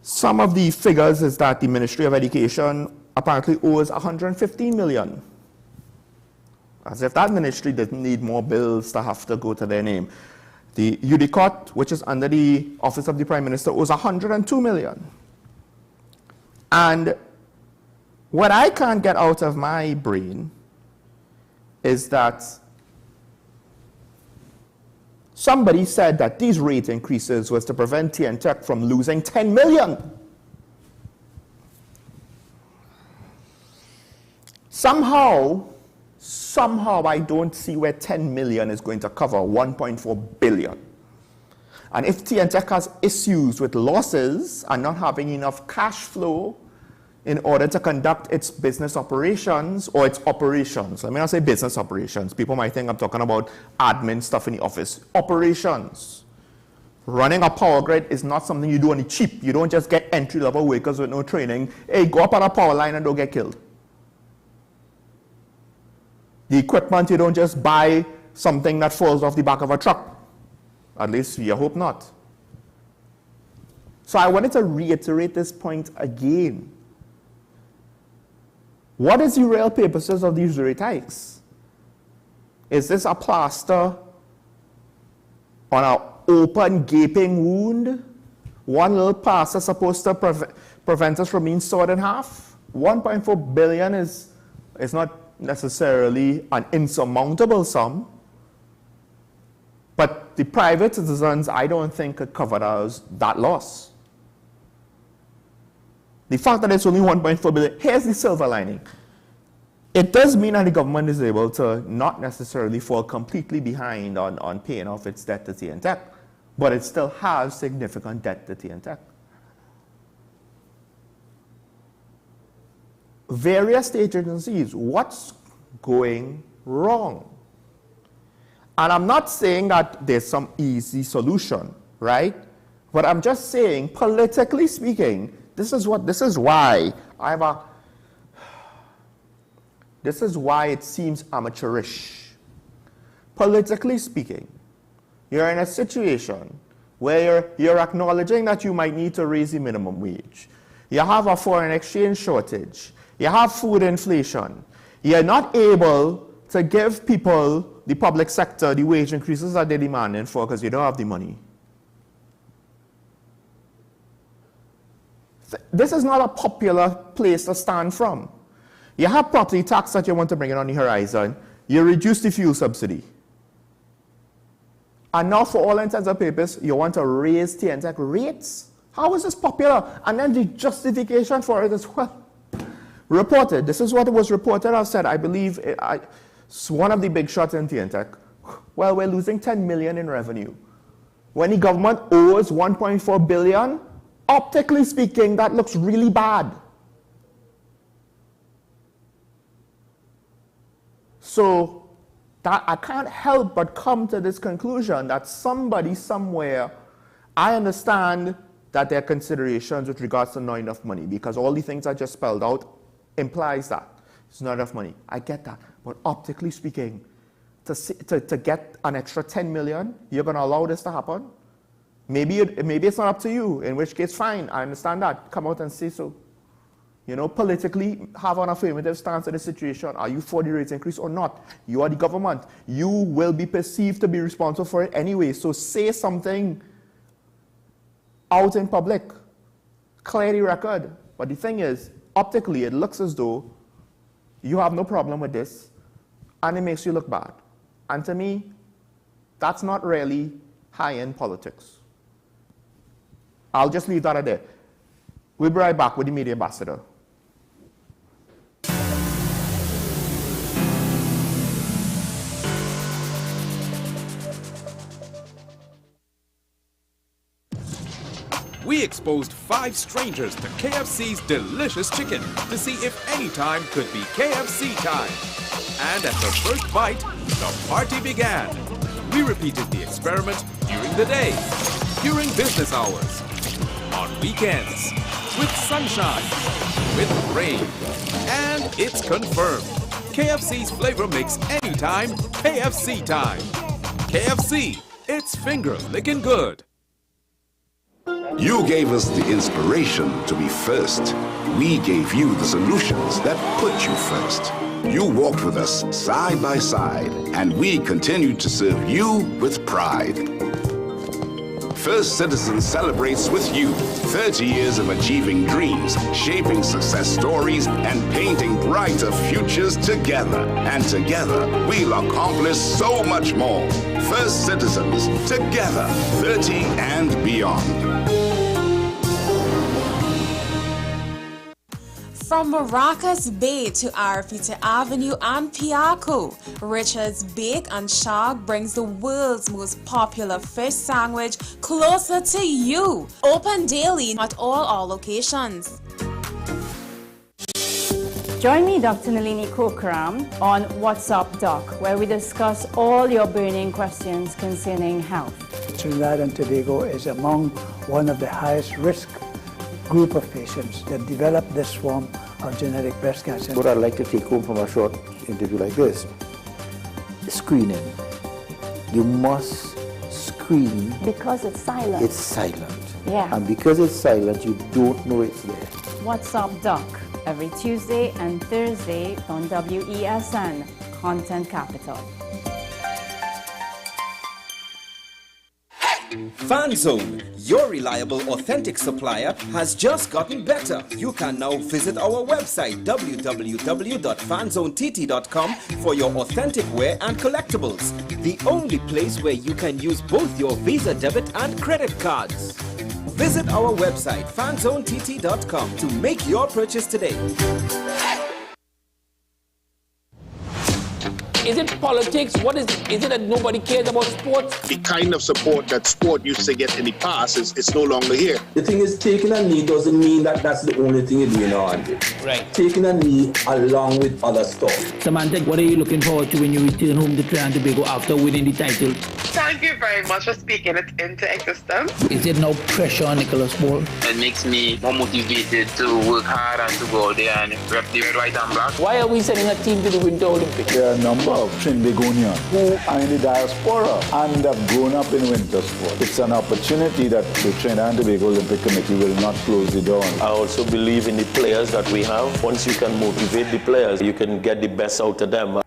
Some of the figures is that the Ministry of Education apparently owes $115 million. As if that ministry didn't need more bills to have to go to their name. The UDCOT, which is under the Office of the Prime Minister, owes $102 million. And what I can't get out of my brain is that somebody said that these rate increases was to prevent TNTech from losing $10 million. Somehow I don't see where 10 million is going to cover 1.4 billion. And if TNTech has issues with losses and not having enough cash flow in order to conduct its business operations or its operations, let me not say business operations. People might think I'm talking about admin stuff in the office. Operations. Running a power grid is not something you do on the cheap. You don't just get entry-level workers with no training. Hey, go up on a power line and don't get killed. The equipment, you don't just buy something that falls off the back of a truck. At least you hope not. So I wanted to reiterate this point again. What is the real purposes of these rate hikes? Is this a plaster on an open, gaping wound? One little plaster supposed to prevent us from being sawed in half? 1.4 billion is not necessarily an insurmountable sum, but the private citizens, I don't think, could cover that loss. The fact that it's only 1.4 billion, here's the silver lining. It does mean that the government is able to not necessarily fall completely behind on paying off its debt to TNTech, but it still has significant debt to TNTech. Various state agencies, what's going wrong? And I'm not saying that there's some easy solution, right? But I'm just saying, politically speaking, this is why it seems amateurish. Politically speaking, you're in a situation where you're acknowledging that you might need to raise the minimum wage. You have a foreign exchange shortage. You have food inflation. You're not able to give people, the public sector, the wage increases that they're demanding for because you don't have the money. This is not a popular place to stand from. You have property tax that you want to bring in on the horizon. You reduce the fuel subsidy. And now for all intents and purposes, you want to raise TNTech rates? How is this popular? And then the justification for it is, well, reported. This is what was reported. I've said, I believe, it's one of the big shots in TNTech. Well, we're losing 10 million in revenue. When the government owes 1.4 billion, optically speaking, that looks really bad. So that I can't help but come to this conclusion that somebody somewhere, I understand that there are considerations with regards to not enough money, because all the things I just spelled out implies that it's not enough money. I get that. But optically speaking, to get an extra 10 million, you're going to allow this to happen? Maybe it's not up to you, in which case, fine, I understand that. Come out and say so. You know, politically, have an affirmative stance in the situation. Are you for the rates increase or not? You are the government. You will be perceived to be responsible for it anyway. So say something out in public. Clear the record. But the thing is, optically, it looks as though you have no problem with this, and it makes you look bad. And to me, that's not really high-end politics. I'll just leave that there. We'll be right back with the media ambassador. We exposed 5 strangers to KFC's delicious chicken to see if any time could be KFC time. And at the first bite, the party began. We repeated the experiment during the day, during business hours, on weekends, with sunshine, with rain. And it's confirmed. KFC's flavor makes anytime KFC time. KFC, it's finger licking good. You gave us the inspiration to be first. We gave you the solutions that put you first. You walked with us side by side, and we continued to serve you with pride. First Citizen celebrates with you 30 years of achieving dreams, shaping success stories, and painting brighter futures together. And together, we'll accomplish so much more. First Citizens, together, 30 and beyond. From Maracas Bay to Arafita Avenue and Piaco, Richard's Bake and Shag brings the world's most popular fish sandwich closer to you. Open daily at all our locations. Join me, Dr. Nalini Kokram, on What's Up Doc, where we discuss all your burning questions concerning health. Trinidad and Tobago is among one of the highest risk group of patients that develop this form of genetic breast cancer. What I'd like to take home from a short interview like this, screening. You must screen. Because it's silent. It's silent. Yeah. And because it's silent, you don't know it's there. What's Up Doc, every Tuesday and Thursday on WESN, Content Capital. FanZone, your reliable, authentic supplier, has just gotten better. You can now visit our website www.fanzonett.com for your authentic wear and collectibles. The only place where you can use both your Visa debit and credit cards. Visit our website fanzonett.com to make your purchase today. Is it politics? What is it that nobody cares about sports? The kind of support that sport used to get in the past is no longer here. The thing is, taking a knee doesn't mean that that's the only thing you're doing on it. Right. Taking a knee along with other stuff. Samantha, what are you looking forward to when you return home to Trinidad and Tobago after winning the title? Thank you very much for speaking it into existence. Is there no pressure on Nicholas Ball? It makes me more motivated to work hard and to go out there and rep the white and black. Why are we sending a team to the Winter Olympics? There are a number of Trinbagonians who are in the diaspora and have grown up in winter sport. It's an opportunity that the Trinidad and Tobago Olympic Committee will not close the door on. I also believe in the players that we have. Once you can motivate the players, you can get the best out of them.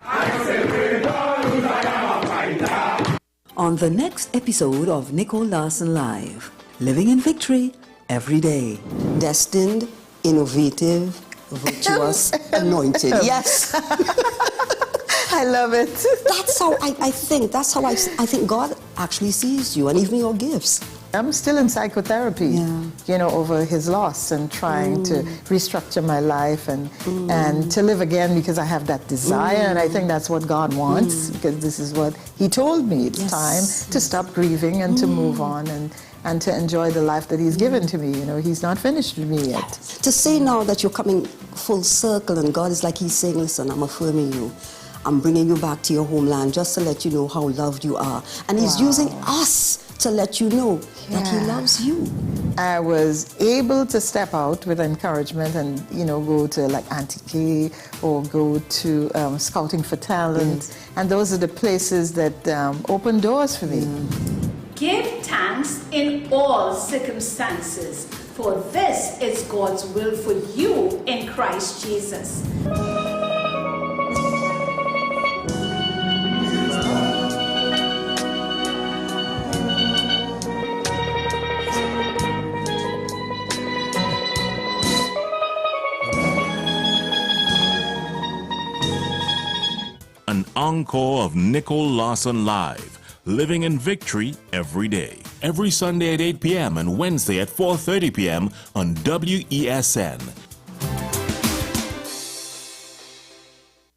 On the next episode of Nicole Larson Live, living in victory every day. Destined, innovative, virtuous, anointed. Yes. I love it. That's how I think. That's how I think God actually sees you and even your gifts. I'm still in psychotherapy, you know, over his loss and trying to restructure my life and to live again because I have that desire and I think that's what God wants because this is what he told me. It's time to stop grieving and to move on and to enjoy the life that he's given to me. You know, he's not finished with me yet. To say now that you're coming full circle and God is like he's saying, listen, I'm affirming you. I'm bringing you back to your homeland just to let you know how loved you are. And he's using us to let you know that he loves you. I was able to step out with encouragement and, you know, go to like ICNTT or go to Scouting for Talent. And those are the places that open doors for me. Give thanks in all circumstances, for this is God's will for you in Christ Jesus. An encore of Nicole Larson Live, living in victory every day. Every Sunday at 8 p.m. and Wednesday at 4:30 p.m. on WESN.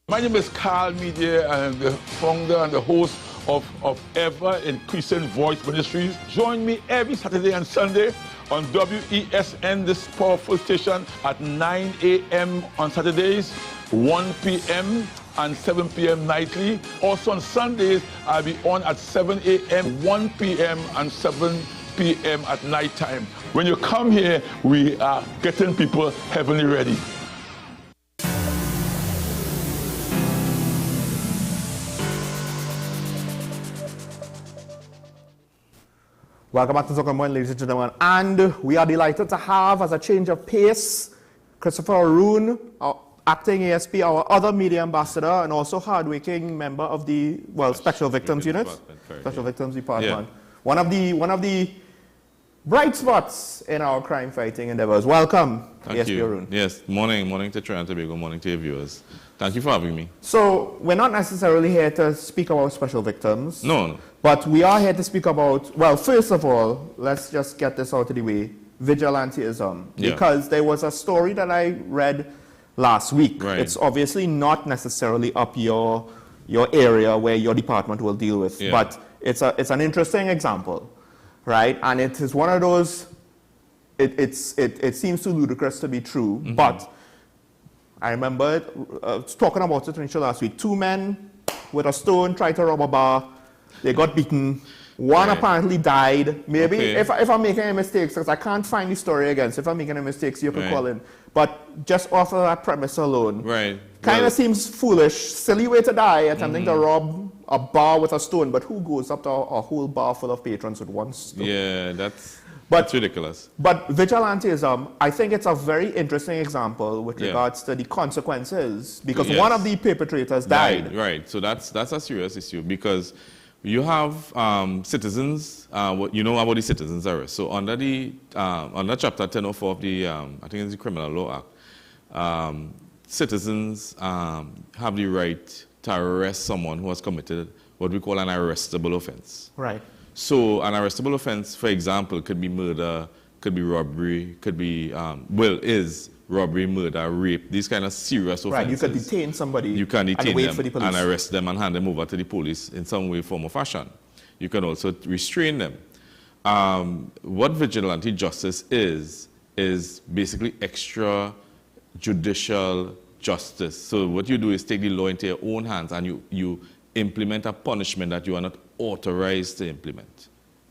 My name is Carl Media. I'm the founder and the host of Ever Increasing Voice Ministries. Join me every Saturday and Sunday on WESN, this powerful station, at 9 a.m. on Saturdays, 1 p.m. and 7 p.m. nightly. Also on Sundays, I'll be on at 7 a.m., 1 p.m. and 7 p.m. at night time. When you come here, we are getting people heavenly ready. Welcome back to Soccer Morning, ladies and gentlemen. And we are delighted to have, as a change of pace, Christopher Arun, our acting ASP, our other media ambassador, and also hardworking member of the, Special Victims Unit. Special Victims Department. One of the bright spots in our crime fighting endeavors. Welcome, ASP Arun. Yes, morning to Trinidad and Tobago, morning to your viewers. Thank you for having me. So, we're not necessarily here to speak about special victims. No. But we are here to speak about, first of all, let's just get this out of the way, vigilantism. Yeah. Because there was a story that I read last week. Right. It's obviously not necessarily up your area where your department will deal with, but it's an interesting example, right? And it is one of those, it seems too ludicrous to be true, but I remember talking about it in last week. 2 men with a stone tried to rob a bar. They got beaten. One apparently died. Maybe if I'm making any mistakes, because I can't find the story again, so if I'm making any mistakes, you can call in. But just off of that premise alone, kind of seems foolish, silly way to die, attempting to rob a bar with a stone. But who goes up to a whole bar full of patrons with one stone? Yeah, that's ridiculous. But vigilantism, I think it's a very interesting example with regards to the consequences, because one of the perpetrators died. Right, so that's a serious issue, because you have citizens, you know about the Citizens Arrest. So under Chapter 1004 of the, I think it's the Criminal Law Act, citizens have the right to arrest someone who has committed what we call an arrestable offense. Right. So an arrestable offense, for example, could be murder, could be robbery, could be, is robbery, murder, rape, these kind of serious offenses. Right, you can detain somebody. You can detain and wait them for the police. and arrest them and hand them over to the police in some way, form, or fashion. You can also restrain them. What vigilante justice is basically extrajudicial justice. So what you do is take the law into your own hands and you implement a punishment that you are not authorized to implement.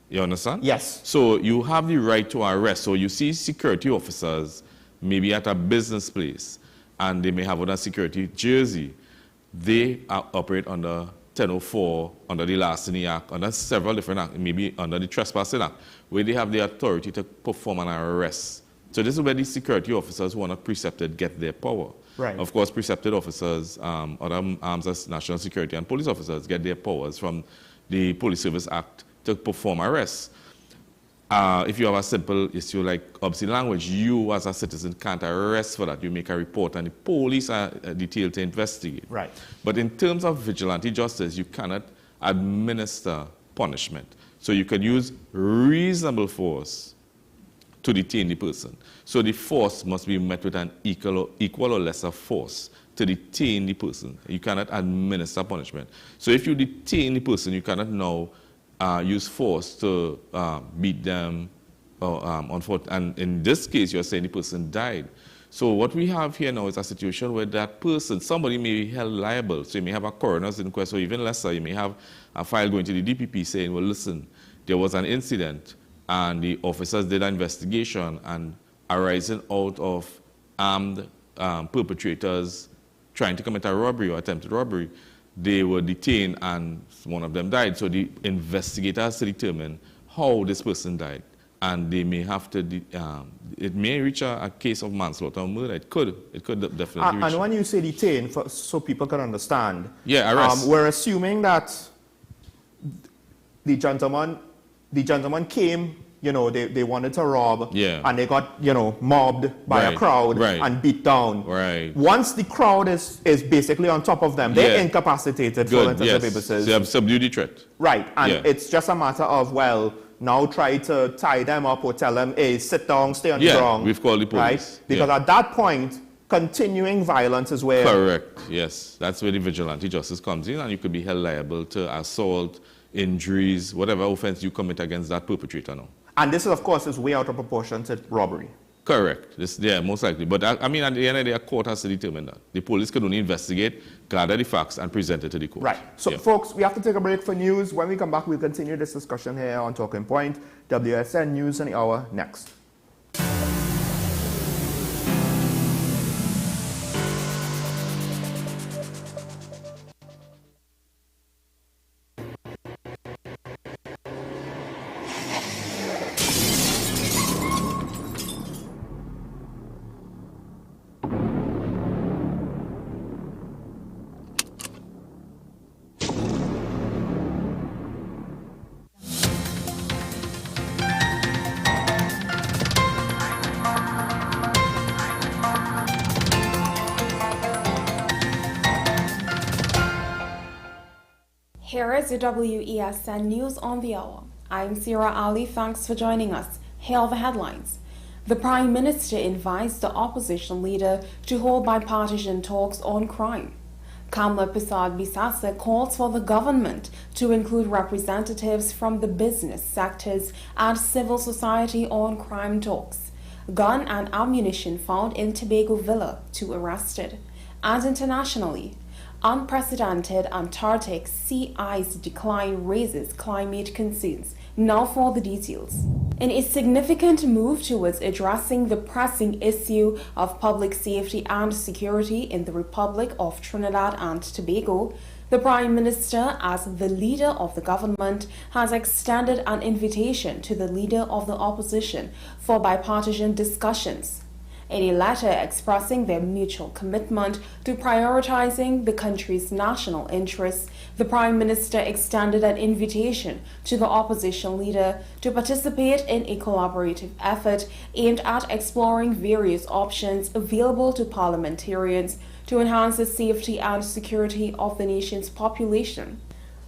You understand? Yes. So you have the right to arrest. So you see security officers maybe at a business place and they may have on a security jersey. They operate under 1004, under the Larceny Act, under several different acts, maybe under the Trespassing Act, where they have the authority to perform an arrest. So this is where the security officers who are not precepted get their power. Right. Of course, precepted officers, other arms as national security and police officers get their powers from the Police Service Act to perform arrests. If you have a simple issue like obscene language, you as a citizen can't arrest for that. You make a report and the police are detailed to investigate. Right. But in terms of vigilante justice, you cannot administer punishment. So you can use reasonable force to detain the person. So the force must be met with an equal or lesser force to detain the person. You cannot administer punishment. So if you detain the person, you cannot now use force to beat them on foot. And in this case, you're saying the person died. So what we have here now is a situation where that person, somebody may be held liable. So you may have a coroner's inquest, or even lesser, you may have a file going to the DPP saying, well, listen, there was an incident and the officers did an investigation, and arising out of armed perpetrators trying to commit a robbery or attempted robbery, they were detained and one of them died. So the investigator has to determine how this person died. And they may have to, it may reach a case of manslaughter or murder. It could definitely reach. And when you say detain, so people can understand, yeah, arrest. We're assuming that the gentleman came, you know, they wanted to rob, yeah, and they got, you know, mobbed by a crowd and beat down. Right. Once the crowd is basically on top of them, they're incapacitated for intensive purposes. So you have subdued the threat. Right, and it's just a matter of, well, now try to tie them up or tell them, hey, sit down, stay on the ground. We've called the police. Right? Because at that point, continuing violence is where... Correct, yes. That's where the vigilante justice comes in, and you could be held liable to assault, injuries, whatever offense you commit against that perpetrator now. And this, of course, is way out of proportion to robbery. Correct. Yeah, most likely. But I mean, at the end of the day, a court has to determine that. The police can only investigate, gather the facts, and present it to the court. Right. So, folks, we have to take a break for news. When we come back, we'll continue this discussion here on Talking Point. WSN News in the Hour next. Here is the WESN News on the Hour. I'm Sierra Ali. Thanks for joining us. Here are the headlines. The Prime Minister invites the opposition leader to hold bipartisan talks on crime. Kamla Prasad-Bisasa calls for the government to include representatives from the business sectors and civil society on crime talks. Gun and ammunition found in Tobago Villa, 2 arrested. And internationally, unprecedented Antarctic sea ice decline raises climate concerns. Now for the details. In a significant move towards addressing the pressing issue of public safety and security in the Republic of Trinidad and Tobago, the Prime Minister, as the leader of the government, has extended an invitation to the leader of the opposition for bipartisan discussions. In a letter expressing their mutual commitment to prioritizing the country's national interests, the Prime Minister extended an invitation to the opposition leader to participate in a collaborative effort aimed at exploring various options available to parliamentarians to enhance the safety and security of the nation's population.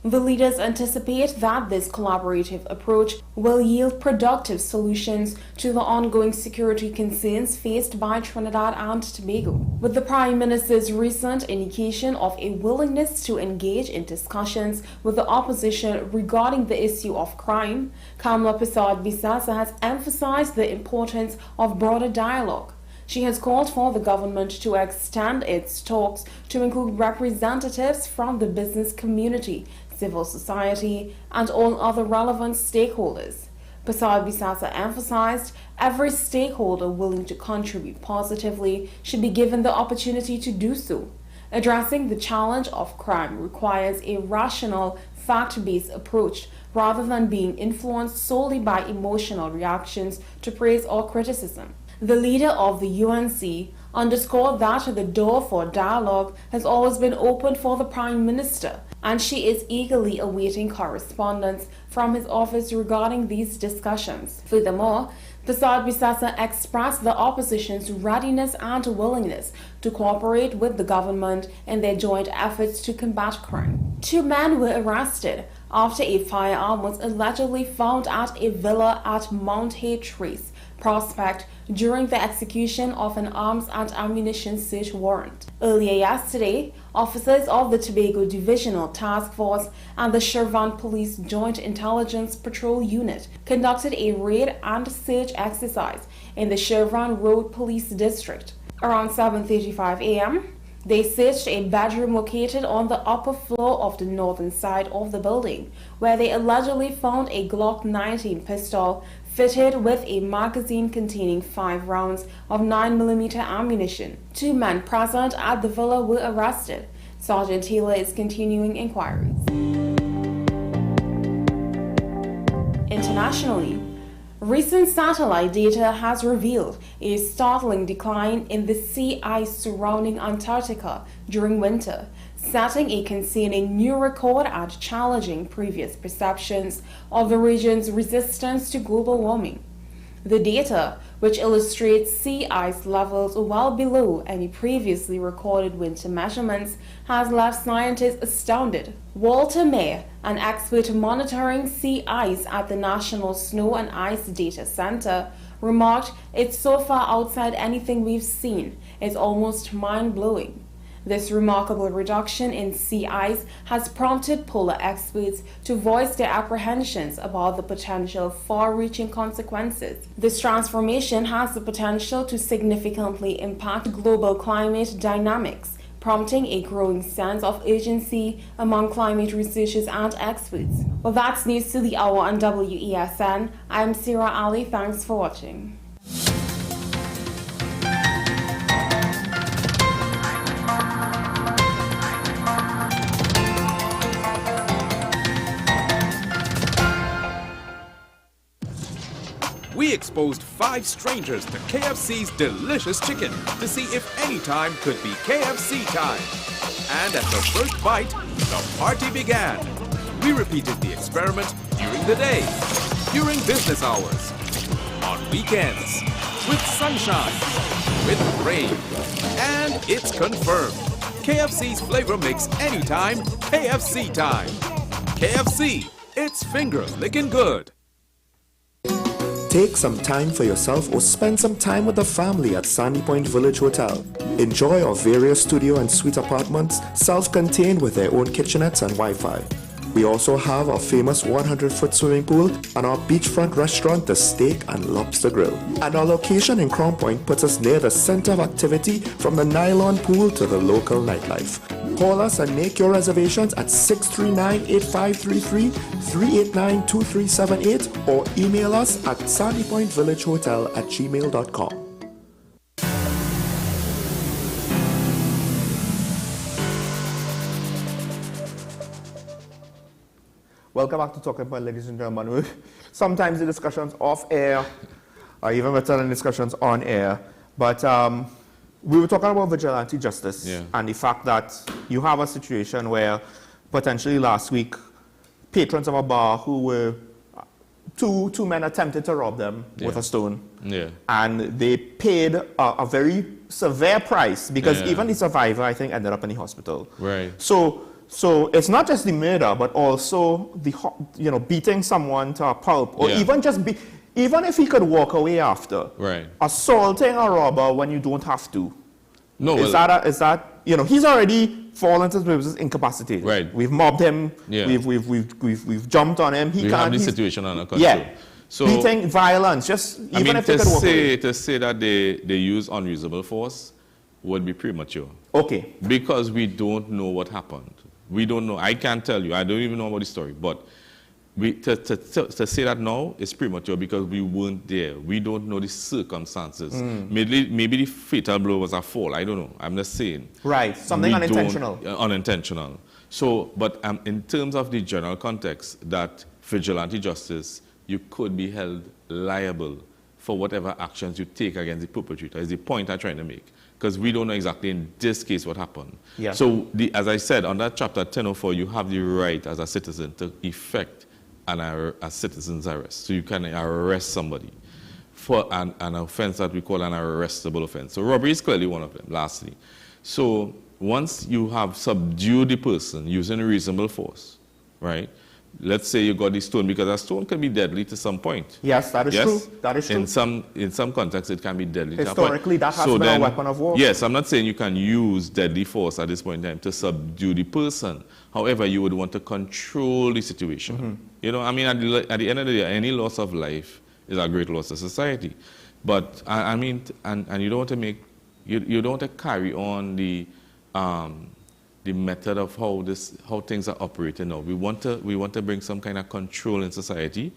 The leaders anticipate that this collaborative approach will yield productive solutions to the ongoing security concerns faced by Trinidad and Tobago. With the Prime Minister's recent indication of a willingness to engage in discussions with the opposition regarding the issue of crime, Kamla Persad-Bissassa has emphasized the importance of broader dialogue. She has called for the government to extend its talks to include representatives from the business community, civil society, and all other relevant stakeholders. Persad-Bissassa emphasized every stakeholder willing to contribute positively should be given the opportunity to do so. Addressing the challenge of crime requires a rational, fact-based approach rather than being influenced solely by emotional reactions to praise or criticism. The leader of the UNC underscored that the door for dialogue has always been open for the Prime Minister, and she is eagerly awaiting correspondence from his office regarding these discussions. Furthermore, Persad-Bissassa expressed the opposition's readiness and willingness to cooperate with the government in their joint efforts to combat crime. 2 men were arrested after a firearm was allegedly found at a villa at Mount Hay-Trace Prospect during the execution of an arms and ammunition search warrant. Earlier yesterday, officers of the Tobago Divisional Task Force and the Chevron Police Joint Intelligence Patrol Unit conducted a raid and search exercise in the Chevron Road Police District. Around 7:35 a.m., they searched a bedroom located on the upper floor of the northern side of the building, where they allegedly found a Glock 19 pistol fitted with a magazine containing 5 rounds of 9mm ammunition. 2 men present at the villa were arrested. Sergeant Taylor is continuing inquiries. Internationally, recent satellite data has revealed a startling decline in the sea ice surrounding Antarctica during winter, setting a concerning new record and challenging previous perceptions of the region's resistance to global warming. The data, which illustrates sea ice levels well below any previously recorded winter measurements, has left scientists astounded. Walter Mayer, an expert monitoring sea ice at the National Snow and Ice Data Center, remarked, "It's so far outside anything we've seen, it's almost mind-blowing." This remarkable reduction in sea ice has prompted polar experts to voice their apprehensions about the potential far-reaching consequences. This transformation has the potential to significantly impact global climate dynamics, prompting a growing sense of urgency among climate researchers and experts. Well, that's news to the hour on WESN. I'm Sarah Ali. Thanks for watching. We exposed 5 strangers to KFC's delicious chicken to see if any time could be KFC time. And at the first bite, the party began. We repeated the experiment during the day, during business hours, on weekends, with sunshine, with rain, and it's confirmed. KFC's flavor makes anytime KFC time. KFC, it's finger licking good. Take some time for yourself or spend some time with the family at Sandy Point Village Hotel. Enjoy our various studio and suite apartments, self-contained with their own kitchenettes and Wi-Fi. We also have our famous 100-foot swimming pool and our beachfront restaurant, the Steak and Lobster Grill. And our location in Crown Point puts us near the center of activity from the nylon pool to the local nightlife. Call us and make your reservations at 639-8533, 389-2378 or email us at sandypointvillagehotel@gmail.com. Welcome back to Talking Point, ladies and gentlemen. Sometimes the discussions off air are even better than discussions on air. But we were talking about vigilante justice and the fact that you have a situation where potentially last week patrons of a bar who were two men attempted to rob them with a stone. And they paid a very severe price because even the survivor, I think, ended up in the hospital. Right. So So it's not just the murder, but also the, you know, beating someone to a pulp, or even just even if he could walk away after. Right. Assaulting a robber when you don't have to. No. Is that you know, he's already, for all intents and purposes, incapacitated. Right. We've mobbed him. Yeah. We've jumped on him. We have the situation under control. Yeah. So, beating, violence, just even if they could walk away. To say that they use unreasonable force would be premature. Okay. Because we don't know what happened. We don't know. I can't tell you. I don't even know about the story. But to say that now is premature because we weren't there. We don't know the circumstances. Maybe the fatal blow was a fall. I don't know. I'm just saying. Right. Something unintentional. Unintentional. So, but in terms of the general context, that vigilante justice, you could be held liable for whatever actions you take against the perpetrator, is the point I'm trying to make. Because we don't know exactly in this case what happened. Yeah. So, as I said, under Chapter 1004, you have the right as a citizen to effect a citizen's arrest. So you can arrest somebody for an offense that we call an arrestable offense. So robbery is clearly one of them, lastly. So once you have subdued the person using reasonable force, right? Let's say you got the stone, because a stone can be deadly to some point. Yes, that is true. That is true. In some contexts, it can be deadly. Historically, that has been a weapon of war. Yes, I'm not saying you can use deadly force at this point in time to subdue the person. However, you would want to control the situation. You know, I mean, at the end of the day, any loss of life is a great loss to society. But I mean, and you don't want to make, you don't want to carry on the method of how things are operating now. We want to bring some kind of control in society,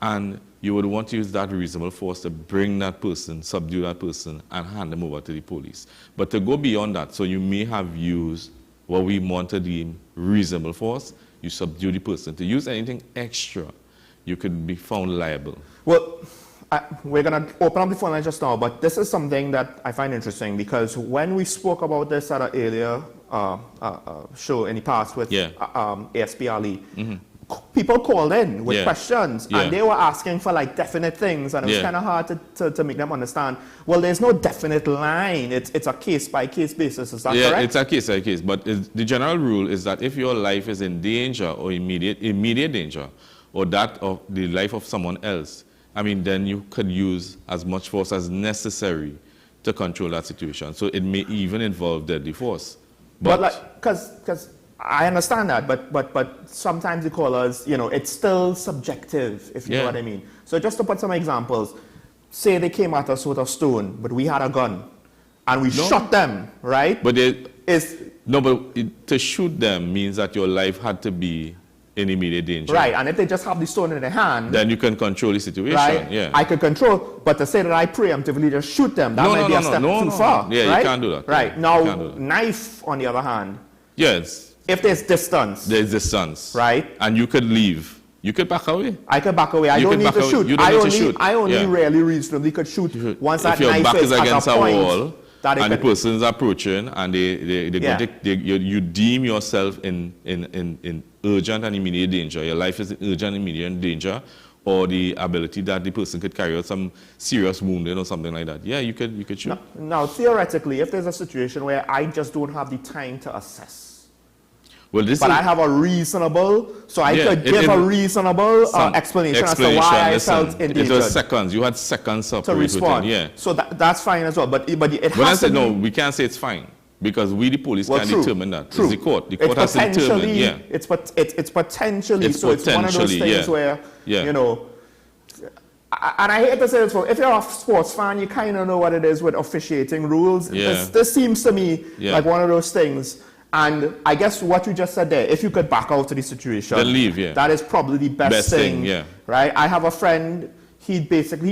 and you would want to use that reasonable force to bring that person, subdue that person, and hand them over to the police. But to go beyond that, so you may have used what we want to deem reasonable force, you subdue the person. To use anything extra, you could be found liable. Well, we're going to open up the phone line just now, but this is something that I find interesting, because when we spoke about this at an earlier show in the past with ASP Ali, people called in with questions, and they were asking for like definite things, and it was kind of hard to make them understand. Well, there's no definite line. It's a case-by-case basis. Is that correct? Yeah, it's a case-by-case. But the general rule is that if your life is in danger or immediate danger, or that of the life of someone else, I mean, then you could use as much force as necessary to control that situation. So it may even involve deadly force. But like, because I understand that, but sometimes the callers, you know, it's still subjective, if you know what I mean. So just to put some examples, say they came at us with a stone, but we had a gun, and we shot them, right? But to shoot them means that your life had to be in immediate danger. Right, and if they just have the stone in their hand, then you can control the situation. Right? Yeah. I could control, but to say that I preemptively just shoot them, that might be a step too far. Yeah, right? you can't do that. Right, now, knife, on the other hand. Yes. If there's distance. There's distance. Right. And you could leave. You could back away. I could back away. I don't need to shoot. I only rarely reasonably could shoot once that knife back is at against a wall, and the person's approaching, and you deem yourself in urgent and immediate danger. Your life is in urgent and immediate danger, or the ability that the person could carry out some serious wounding or something like that. Yeah, you could shoot. Now, theoretically, if there's a situation where I just don't have the time to assess, but I have a reasonable, so I could give a reasonable explanation as to why I felt endangered. It was seconds. You had seconds to respond. Yeah. So that's fine as well. But it has to be. No, we can't say it's fine, because we, the police, can't determine that. True. It's the court. The court has to determine. Yeah. It's potentially. It's one of those things where, you know, and I hate to say this, if you're a sports fan, you kind of know what it is with officiating rules. Yeah. This seems to me like one of those things. And I guess what you just said there, if you could back out to the situation, then leave, that is probably the best thing, right? I have a friend, he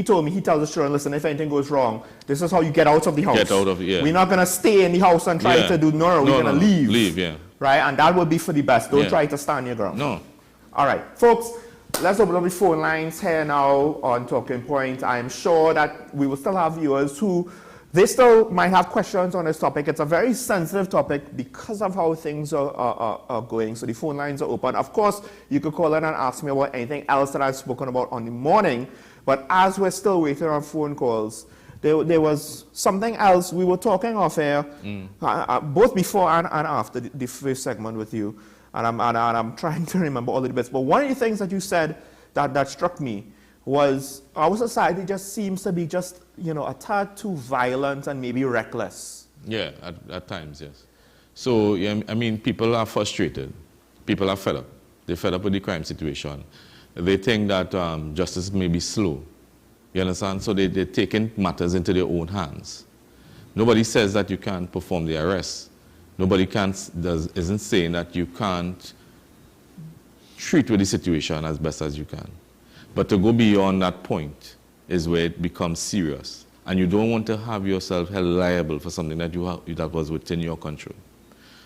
told me, he tells the children, listen, if anything goes wrong, this is how you get out of the house. Get out of it, We're not going to stay in the house and try to do, we're going to leave. Leave, right? And that would be for the best. Don't try to stand your ground. No. All right, folks, let's open up the phone lines here now on Talking Point. I'm sure that we will still have viewers who they still might have questions on this topic. It's a very sensitive topic because of how things are going. So the phone lines are open. Of course, you could call in and ask me about anything else that I've spoken about on the morning. But as we're still waiting on phone calls, there was something else we were talking off air, both before and after the first segment with you. and I'm trying to remember all of the bits. But one of the things that you said that struck me was our society just seems to be just, a tad too violent and maybe reckless. Yeah, at times, yes. So, yeah, I mean, people are frustrated. People are fed up. They're fed up with the crime situation. They think that justice may be slow. You understand? So they're taking matters into their own hands. Nobody says that you can't perform the arrest. Nobody isn't saying that you can't treat with the situation as best as you can. But to go beyond that point is where it becomes serious. And you don't want to have yourself held liable for something that that was within your control.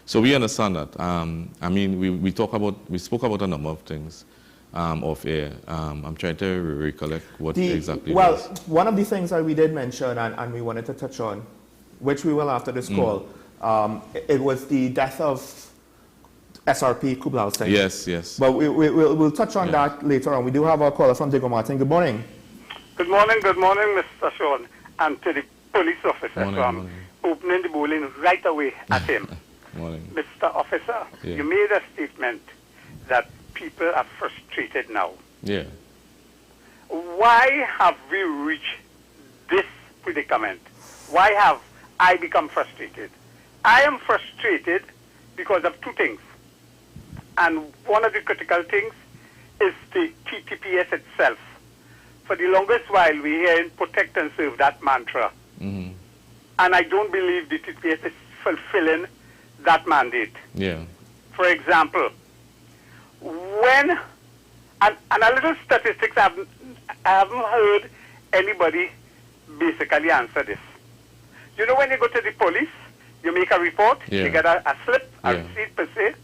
So we understand that. I mean, we spoke about a number of things off air. I'm trying to recollect what exactly. Well, one of the things that we did mention and we wanted to touch on, which we will after this call, it was the death of SRP Kublal Singh. Yes, yes. But we'll touch on that later on. We do have a caller from Diego Martin. Good morning. Good morning, Mr. Sean, and to the police officer from opening the bowling right away at him. Morning. Mr. Officer, you made a statement that people are frustrated now. Yeah. Why have we reached this predicament? Why have I become frustrated? I am frustrated because of two things. And one of the critical things is the TTPS itself. For the longest while, we hear protect and serve, that mantra. Mm-hmm. And I don't believe the TTPS is fulfilling that mandate. Yeah. For example, when, and a little statistics, I haven't heard anybody basically answer this. You know, when you go to the police, you make a report, you get a slip, a receipt per se.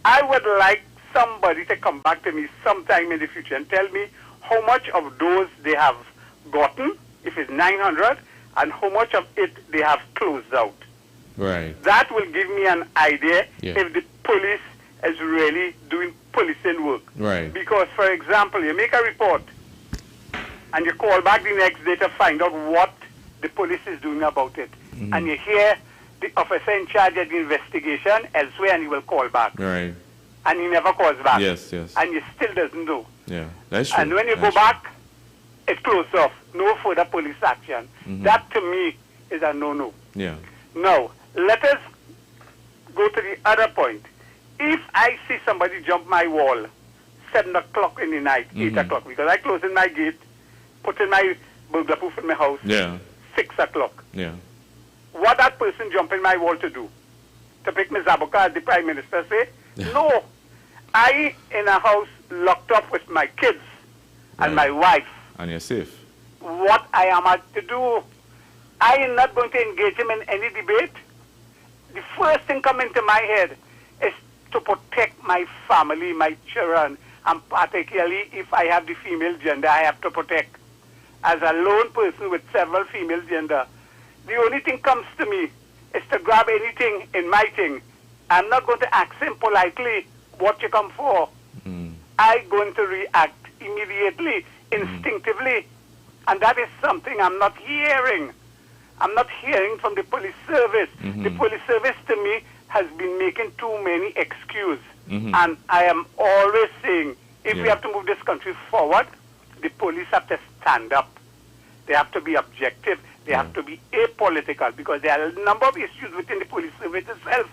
I would like somebody to come back to me sometime in the future and tell me how much of those they have gotten, if it's 900, and how much of it they have closed out. Right. That will give me an idea if the police is really doing policing work. Right. Because, for example, you make a report and you call back the next day to find out what the police is doing about it. Mm-hmm. And you hear the officer in charge of the investigation elsewhere and he will call back. Right. And he never calls back. Yes, yes. And he still doesn't know. Yeah, that's true. And when you go back, it closed off. No further police action. Mm-hmm. That, to me, is a no-no. Yeah. Now, let us go to the other point. If I see somebody jump my wall, 7 o'clock in the night, 8 o'clock, because I close in my gate, put in my burglar proof in my house, 6 o'clock. Yeah. What that person jump in my wall to do? To pick me Zabuka, as the Prime Minister say? No. I in a house locked up with my kids and my wife. And you're safe. What I am at to do, I am not going to engage him in any debate. The first thing coming to my head is to protect my family, my children, and particularly if I have the female gender, I have to protect. As a lone person with several female gender, the only thing comes to me is to grab anything in my thing. I'm not going to ask him politely what you come for. I'm going to react immediately, instinctively. And that is something I'm not hearing. I'm not hearing from the police service. The police service to me has been making too many excuses. And I am always saying, if we have to move this country forward, the police have to stand up. They have to be objective. They have to be apolitical, because there are a number of issues within the police service itself.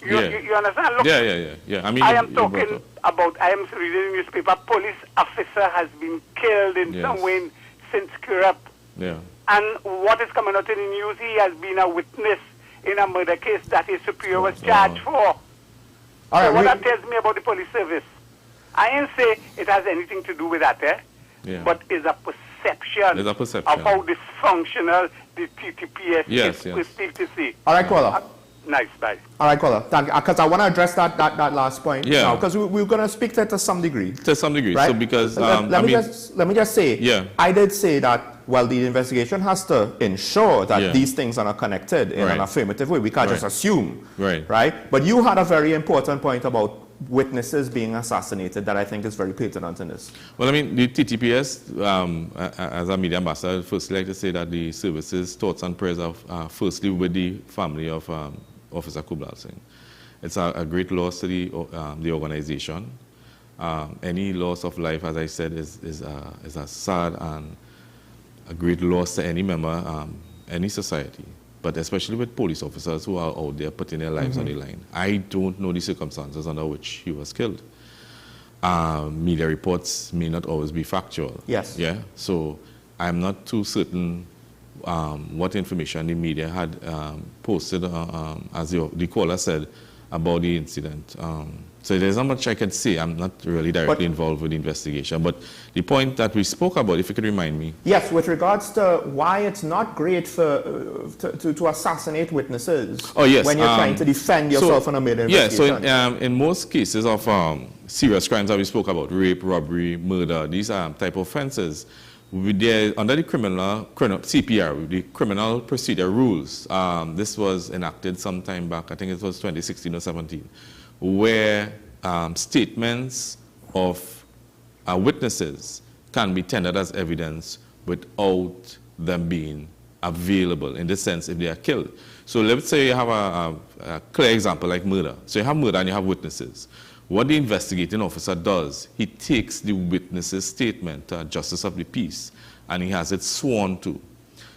You understand? Look, yeah. I mean, I am talking about, I am reading the newspaper, police officer has been killed in some way since Kirap. Yeah. And what is coming out in the news, he has been a witness in a murder case that his superior was charged for. So what that tells me about the police service, I ain't say it has anything to do with that, but it's a perception, of how dysfunctional the TTPS is perceived to see. All right, caller. Nice, bye. All right, caller. Thank you. Because I want to address that last point. Yeah. Because we're going to speak to it to some degree. To some degree. Right? So because let me just say. I did say that. Well, the investigation has to ensure that these things are not connected in an affirmative way. We can't just assume. Right. But you had a very important point about witnesses being assassinated that I think is very pertinent in this. Well, I mean, the TTPS, as a media ambassador, I'd firstly like to say that the services, thoughts and prayers are firstly with the family of Officer Kublal Singh. It's a great loss to the organization. Any loss of life, as I said, is a sad and a great loss to any member, any society, but especially with police officers who are out there putting their lives on the line. I don't know the circumstances under which he was killed. Media reports may not always be factual. Yes. Yeah. So I'm not too certain what information the media had posted, as the caller said, about the incident. So there's not much I can say. I'm not really directly involved with the investigation. But the point that we spoke about, if you could remind me. Yes, with regards to why it's not great for to assassinate witnesses. Oh, yes. When you're trying to defend yourself in a murder investigation. Yeah, so in most cases of serious crimes that we spoke about, rape, robbery, murder, these type of offenses, under the criminal CPR, the criminal procedure rules, this was enacted some time back, I think it was 2016 or 17, where statements of witnesses can be tendered as evidence without them being available, in the sense if they are killed. So let's say you have a clear example like murder. So you have murder and you have witnesses. What the investigating officer does, he takes the witness's statement to a justice of the peace and he has it sworn to.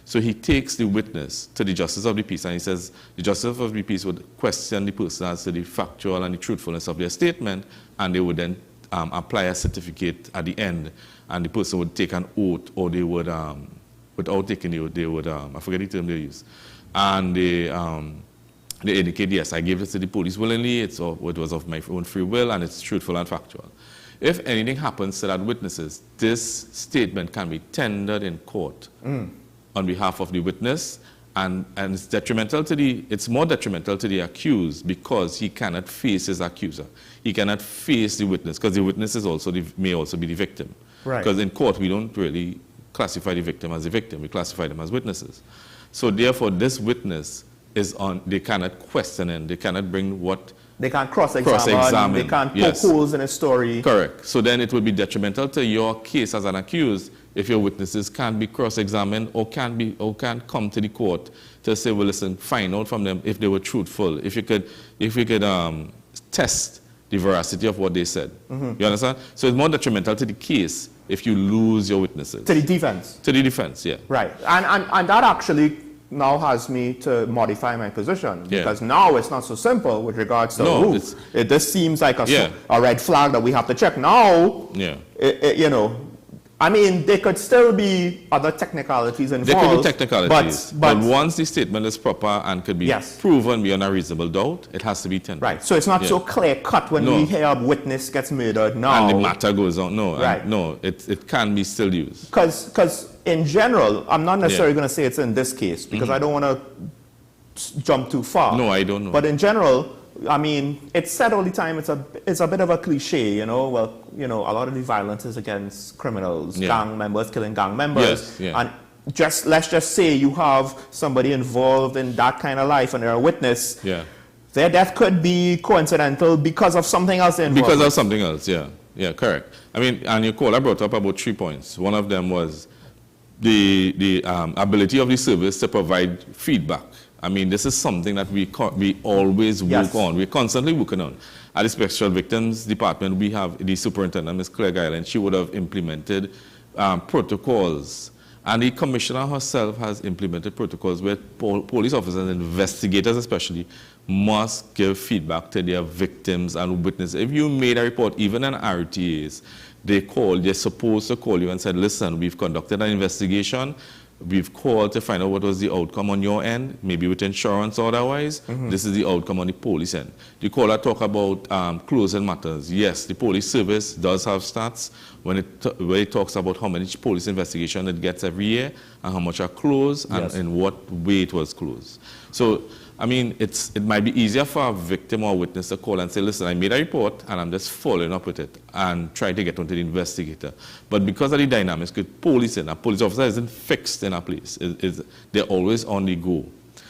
So he takes the witness to the justice of the peace and he says the justice of the peace would question the person as to the factual and the truthfulness of their statement, and they would then apply a certificate at the end, and the person would take an oath, or they would, without taking the oath, they would, I forget the term they use, and they indicate, yes, I gave this to the police willingly, it was of my own free will, and it's truthful and factual. If anything happens to that witnesses, this statement can be tendered in court on behalf of the witness, and it's detrimental to it's more detrimental to the accused, because he cannot face his accuser. He cannot face the witness, because the witness is may also be the victim. Right. Because in court, we don't really classify the victim as a victim, we classify them as witnesses. So therefore, this witness they cannot question him, they cannot bring what... They can't cross-examine, they can't poke holes in a story. Correct. So then it would be detrimental to your case as an accused if your witnesses can't be cross-examined or can't come to the court to say, well, listen, find out from them if they were truthful, if you could test the veracity of what they said. You understand? So it's more detrimental to the case if you lose your witnesses. To the defense. To the defense, yeah. Right. And that actually now has me to modify my position, because now it's not so simple with regards to this seems like a red flag that we have to check. Now, you know, I mean, there could still be other technicalities involved. There could be technicalities, but once the statement is proper and could be proven beyond a reasonable doubt, it has to be tendered. Right, so it's not so clear-cut when we hear a witness gets murdered now. And the matter goes on. No, no, it can be still used. Because in general, I'm not necessarily going to say it's in this case, because I don't want to jump too far. No, I don't know. But in general, I mean, it's said all the time, it's a bit of a cliche, you know, well, you know, a lot of the violence is against criminals, gang members killing gang members. And let's just say you have somebody involved in that kind of life and they're a witness. Their death could be coincidental because of something else involved. Because of something else, yeah, correct. I mean, and your caller brought up about 3 points. One of them was the ability of the service to provide feedback. I mean, this is something that we always work on. We're constantly working on. At the Special Victims Department, we have the superintendent, Ms. Claire Guyland. She would have implemented protocols. And the commissioner herself has implemented protocols where police officers and investigators especially must give feedback to their victims and witnesses. If you made a report, even an RTAs, they're supposed to call you and say, listen, we've conducted an investigation. We've called to find out what was the outcome on your end, maybe with insurance or otherwise. This is the outcome on the police end. The caller talk about closing matters. Yes, the police service does have stats where it talks about how many police investigations it gets every year and how much are closed and in what way it was closed. So, I mean, it might be easier for a victim or a witness to call and say, listen, I made a report and I'm just following up with it and trying to get onto the investigator. But because of the dynamics, because policing, a police officer isn't fixed in a place. They're always on the go.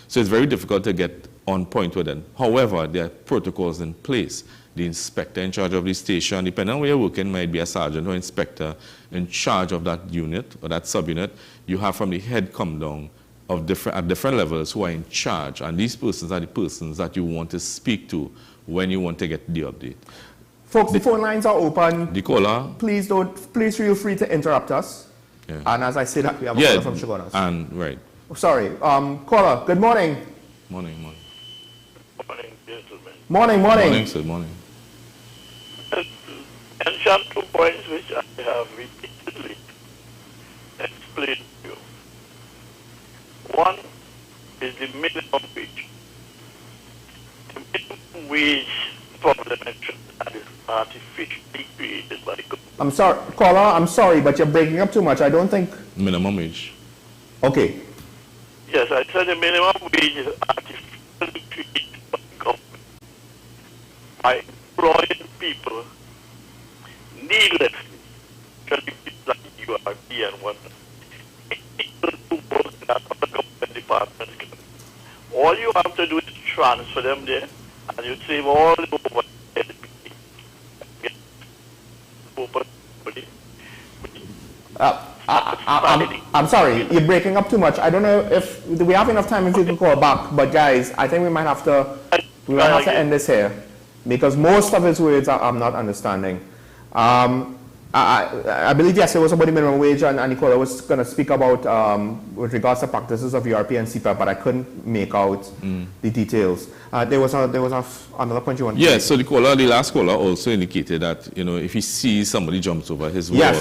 So it's very difficult to get on point with them. However, there are protocols in place. The inspector in charge of the station, depending on where you're working, might be a sergeant or inspector in charge of that unit or that subunit. You have from the head come down at different levels who are in charge, and these persons are the persons that you want to speak to when you want to get the update. Folks, the phone lines are open. The caller. Please feel free to interrupt us. Yeah. And as I say that, we have a caller from Chagonas. And right. Sorry, caller. Good morning. Morning. Morning, gentlemen. Morning. Morning, sir. Morning. Mention 2 points which I have repeatedly explained to you. One is the minimum wage. The minimum wage problem that is artificially created by the government. I'm sorry, caller, I'm sorry, but you're breaking up too much. I don't think... Minimum wage. Okay. Yes, I said the minimum wage is artificially created by the government by employing people needlessly, especially people like URB and whatnot. People who work in that other government departments. All you have to do is transfer them there, and you save all the overhead. I'm sorry, you're breaking up too much. I don't know if we have enough time if you can call back, but guys, I think we might have to end this here because most of his words I'm not understanding. I believe yesterday was about the minimum wage, and Nicola was going to speak about with regards to practices of URP and CPAP, but I couldn't make out the details. There was another point you wanted to make. So the last caller also indicated that if he sees somebody jumps over his wall,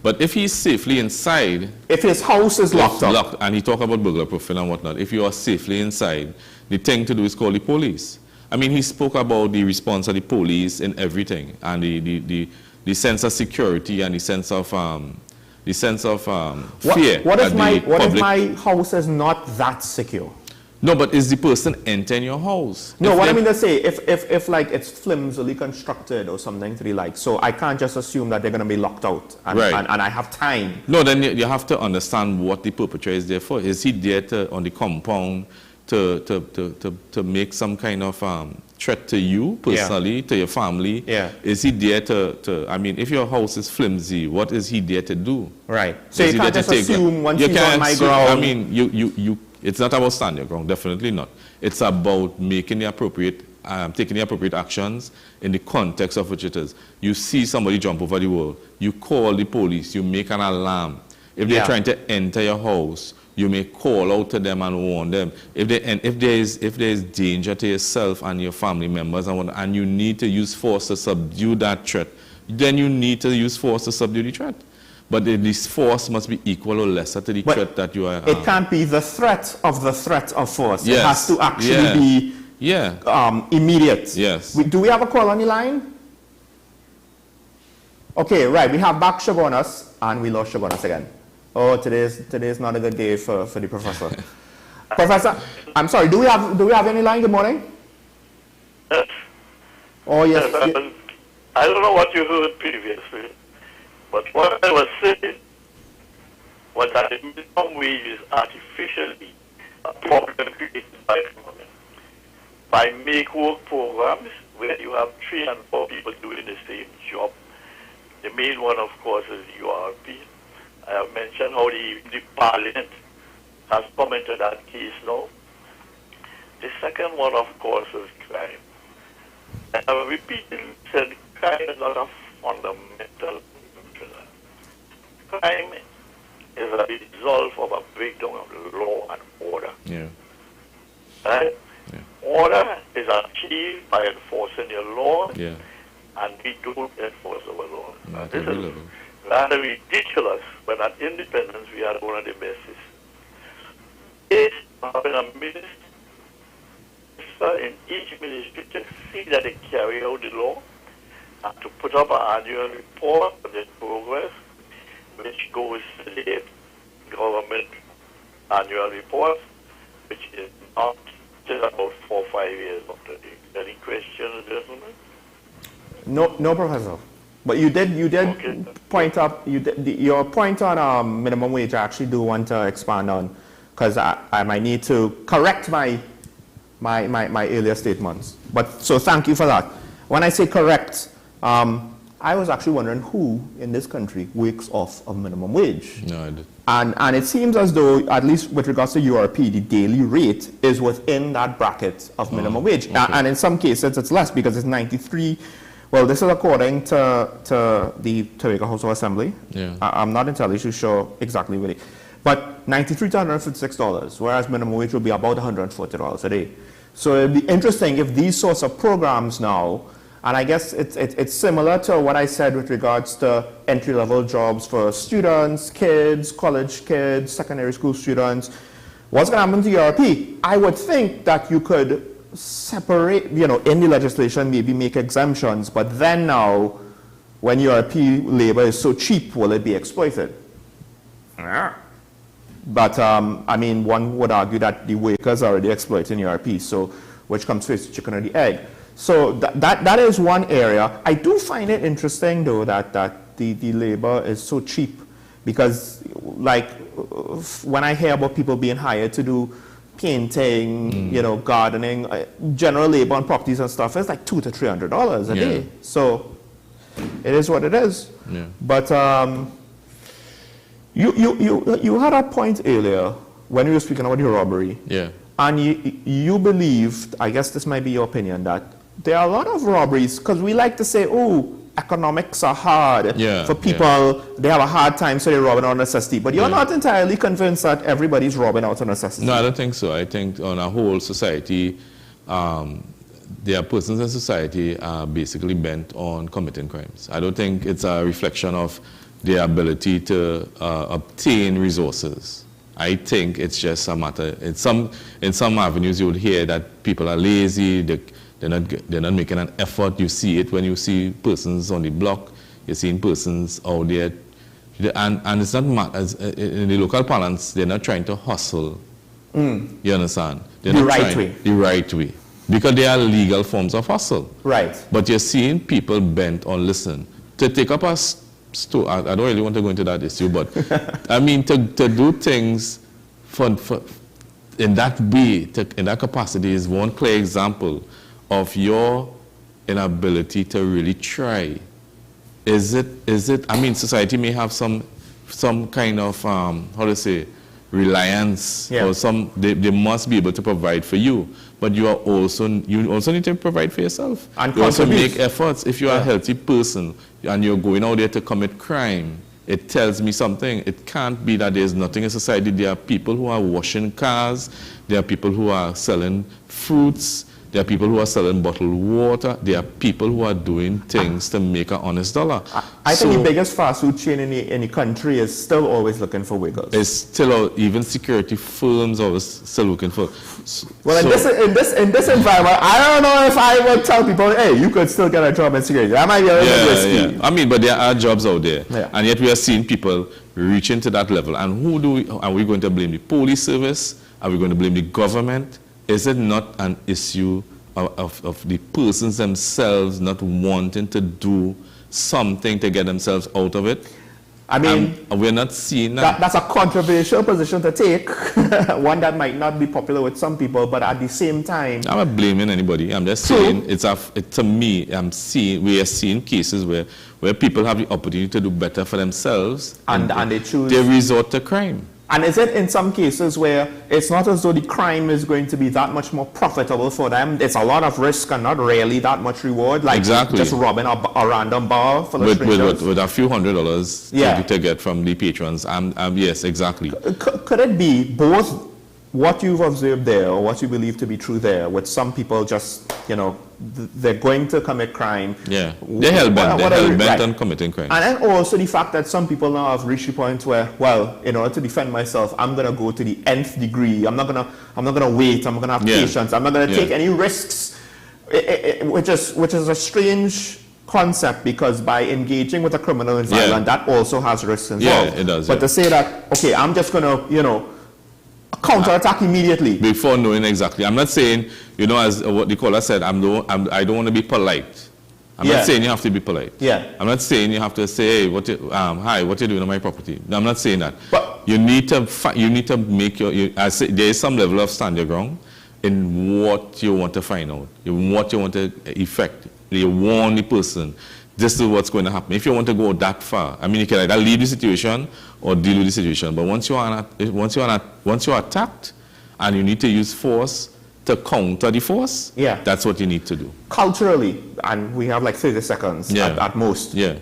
but if he's safely inside, if his house is locked up, and he talked about burglar profile and whatnot, if you are safely inside, the thing to do is call the police. I mean, he spoke about the response of the police in everything, and the sense of security and the sense of fear. What if my house is not that secure? No, but is the person entering your house? No, what I mean to say, if like it's flimsily constructed or something to the like, so I can't just assume that they're going to be locked out and I have time. No, then you have to understand what the perpetrator is there for. Is he there on the compound to make some kind of threat to you personally, to your family? Is he there to I mean, if your house is flimsy, what is he there to do? Right. So you can't just assume once he's on my ground. I mean, it's not about standing your ground, definitely not. It's about making the appropriate, taking the appropriate actions in the context of which it is. You see somebody jump over the wall, you call the police, you make an alarm. If they're trying to enter your house, you may call out to them and warn them. If there is danger to yourself and your family members and you need to use force to subdue that threat, then you need to use force to subdue the threat. But this force must be equal or lesser to the threat that you are. It can't be the threat of force. It has to actually be immediate. Yes. Do we have a call on the line? Okay, right. We have back Chagonas and we lost Chagonas again. Oh, today's not a good day for the professor. Professor, I'm sorry. Do we have any line? Good morning. Yes. Oh yes. I don't know what you heard previously, but what I was saying was that the minimum wage is artificially a problem created by the government by make work programs where you have 3 and 4 people doing the same job. The main one, of course, is URP. I have mentioned how the Parliament has come into that case now. The second one, of course, is crime. I have repeatedly said crime is not a fundamental issue. Crime is a result of a breakdown of law and order. Yeah. Right? Yeah. Order is achieved by enforcing your law, and we don't enforce our law. This is rather ridiculous, but at independence we are one of the best. It's having a minister in each ministry to see that they carry out the law and to put up an annual report of their progress, which goes to the government annual report, which is not till about 4 or 5 years after the. Any questions, gentlemen? No, Professor. But you did point up your point on minimum wage. I actually do want to expand on because I might need to correct my earlier statements. But so thank you for that. When I say correct, I I was actually wondering who in this country works off of minimum wage. No, I did. And it seems as though, at least with regards to URP, the daily rate is within that bracket of minimum wage. Okay. And in some cases, it's less because it's 93. Well, this is according to the Tobago House of Assembly. Yeah. I'm not entirely sure exactly what it is. But $93 to $156, whereas minimum wage would be about $140 a day. So it'd be interesting if these sorts of programs now, and I guess it's similar to what I said with regards to entry-level jobs for students, kids, college kids, secondary school students. What's going to happen to URP? I would think that you could separate, in the legislation, maybe make exemptions, but then now, when URP labor is so cheap, will it be exploited? But, I mean, one would argue that the workers are already exploiting URP, so which comes first, the chicken or the egg? So that is one area. I do find it interesting, though, that the labor is so cheap, because, like, when I hear about people being hired to do painting, gardening, general labor on properties and stuff, it's like $200 to $300 a day. So it is what it is. Yeah. But you had a point earlier when you were speaking about the robbery. Yeah. And you believed, I guess this might be your opinion, that there are a lot of robberies, because we like to say, oh, economics are hard for people. They have a hard time, so they're robbing out of necessity. But you're not entirely convinced that everybody's robbing out of necessity. No, I don't think so. I think on a whole society, there are persons in society are basically bent on committing crimes. I don't think it's a reflection of their ability to obtain resources. I think it's just a matter. In some avenues, you would hear that people are lazy. They're not making an effort. You see it when you see persons on the block. You're seeing persons out there, and it's not in the local parlance. They're not trying to hustle. You understand? They're the not right trying, way. The right way, because they are legal forms of hustle. Right. But you're seeing people bent on listen to take up a store. I don't really want to go into that issue, but I mean to do things for in that way, in that capacity, is one clear example of your inability to really try. Is it? I mean, society may have some kind of how to say, reliance, or they must be able to provide for you, but you also need to provide for yourself. And you also make efforts. If you are a healthy person and you're going out there to commit crime, it tells me something. It can't be that there's nothing in society. There are people who are washing cars. There are people who are selling fruits. There are people who are selling bottled water. There are people who are doing things to make an honest dollar. I think the biggest fast food chain in the country is still always looking for wiggles. It's still, even security firms are still looking for. Well, in this environment, I don't know if I would tell people, hey, you could still get a job in security. That might be a little risky. I mean, but there are jobs out there, and yet we are seeing people reaching to that level. And are we going to blame the police service? Are we going to blame the government? Is it not an issue of the persons themselves not wanting to do something to get themselves out of it? I mean, we're not seeing that. That's a controversial position to take, one that might not be popular with some people, but at the same time... I'm not blaming anybody. I'm just saying, to me, we are seeing cases where people have the opportunity to do better for themselves, and they choose... They resort to crime. And is it in some cases where it's not as though the crime is going to be that much more profitable for them? It's a lot of risk and not really that much reward, like just robbing a random bar full of strangers? With a few $100s to get from the patrons. Yes, exactly. Could it be both what you've observed there, or what you believe to be true there, with some people just, they're going to commit crime? Yeah, they're hell-bent on committing crime. And then also the fact that some people now have reached the point where, well, in order to defend myself, I'm going to go to the nth degree. I'm not going to wait. I'm going to have patience. I'm not going to take any risks, which is a strange concept, because by engaging with a criminal in violence, that also has risks involved. Yeah, it does. But to say that, okay, I'm just going to, counterattack immediately. Before knowing exactly. I'm not saying, as what the caller said, I don't want to be polite. I'm not saying you have to be polite. I'm not saying you have to say, hey, hi, what you doing on my property? No, I'm not saying that. But you need to make there is some level of stand your ground in what you want to find out, in what you want to effect. You warn the person this is what's going to happen. If you want to go that far, I mean, you can either leave the situation or deal with the situation. But once you're attacked and you need to use force to counter the force, that's what you need to do. Culturally, and we have like 30 seconds at most. Yeah.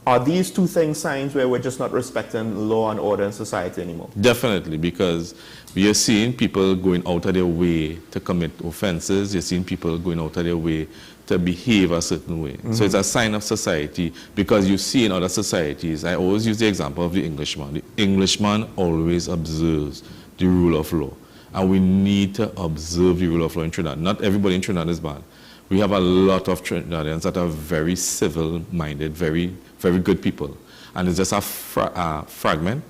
Are these two things signs where we're just not respecting law and order in society anymore? Definitely, because we are seeing people going out of their way to commit offenses. You're seeing people going out of their way to behave a certain way. So it's a sign of society, because you see in other societies, I always use the example of the Englishman. The Englishman always observes the rule of law. And we need to observe the rule of law in Trinidad. Not everybody in Trinidad is bad. We have a lot of Trinidadians that are very civil-minded, very, very good people. And it's just a fragment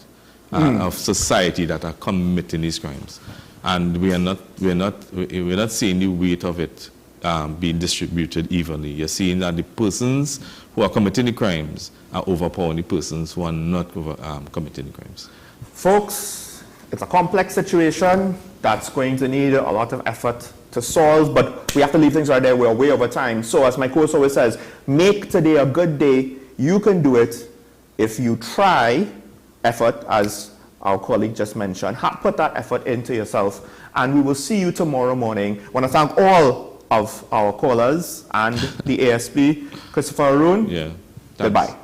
of society that are committing these crimes. And we're not seeing the weight of it being distributed evenly. You're seeing that the persons who are committing the crimes are overpowering the persons who are not committing the crimes. Folks, it's a complex situation that's going to need a lot of effort to solve, but we have to leave things right there. We're way over time. So as my coach always says, make today a good day. You can do it if you try effort, as our colleague just mentioned. Put that effort into yourself, and we will see you tomorrow morning. I want to thank all of our callers and the ASP, Christopher Arun. Yeah. Goodbye.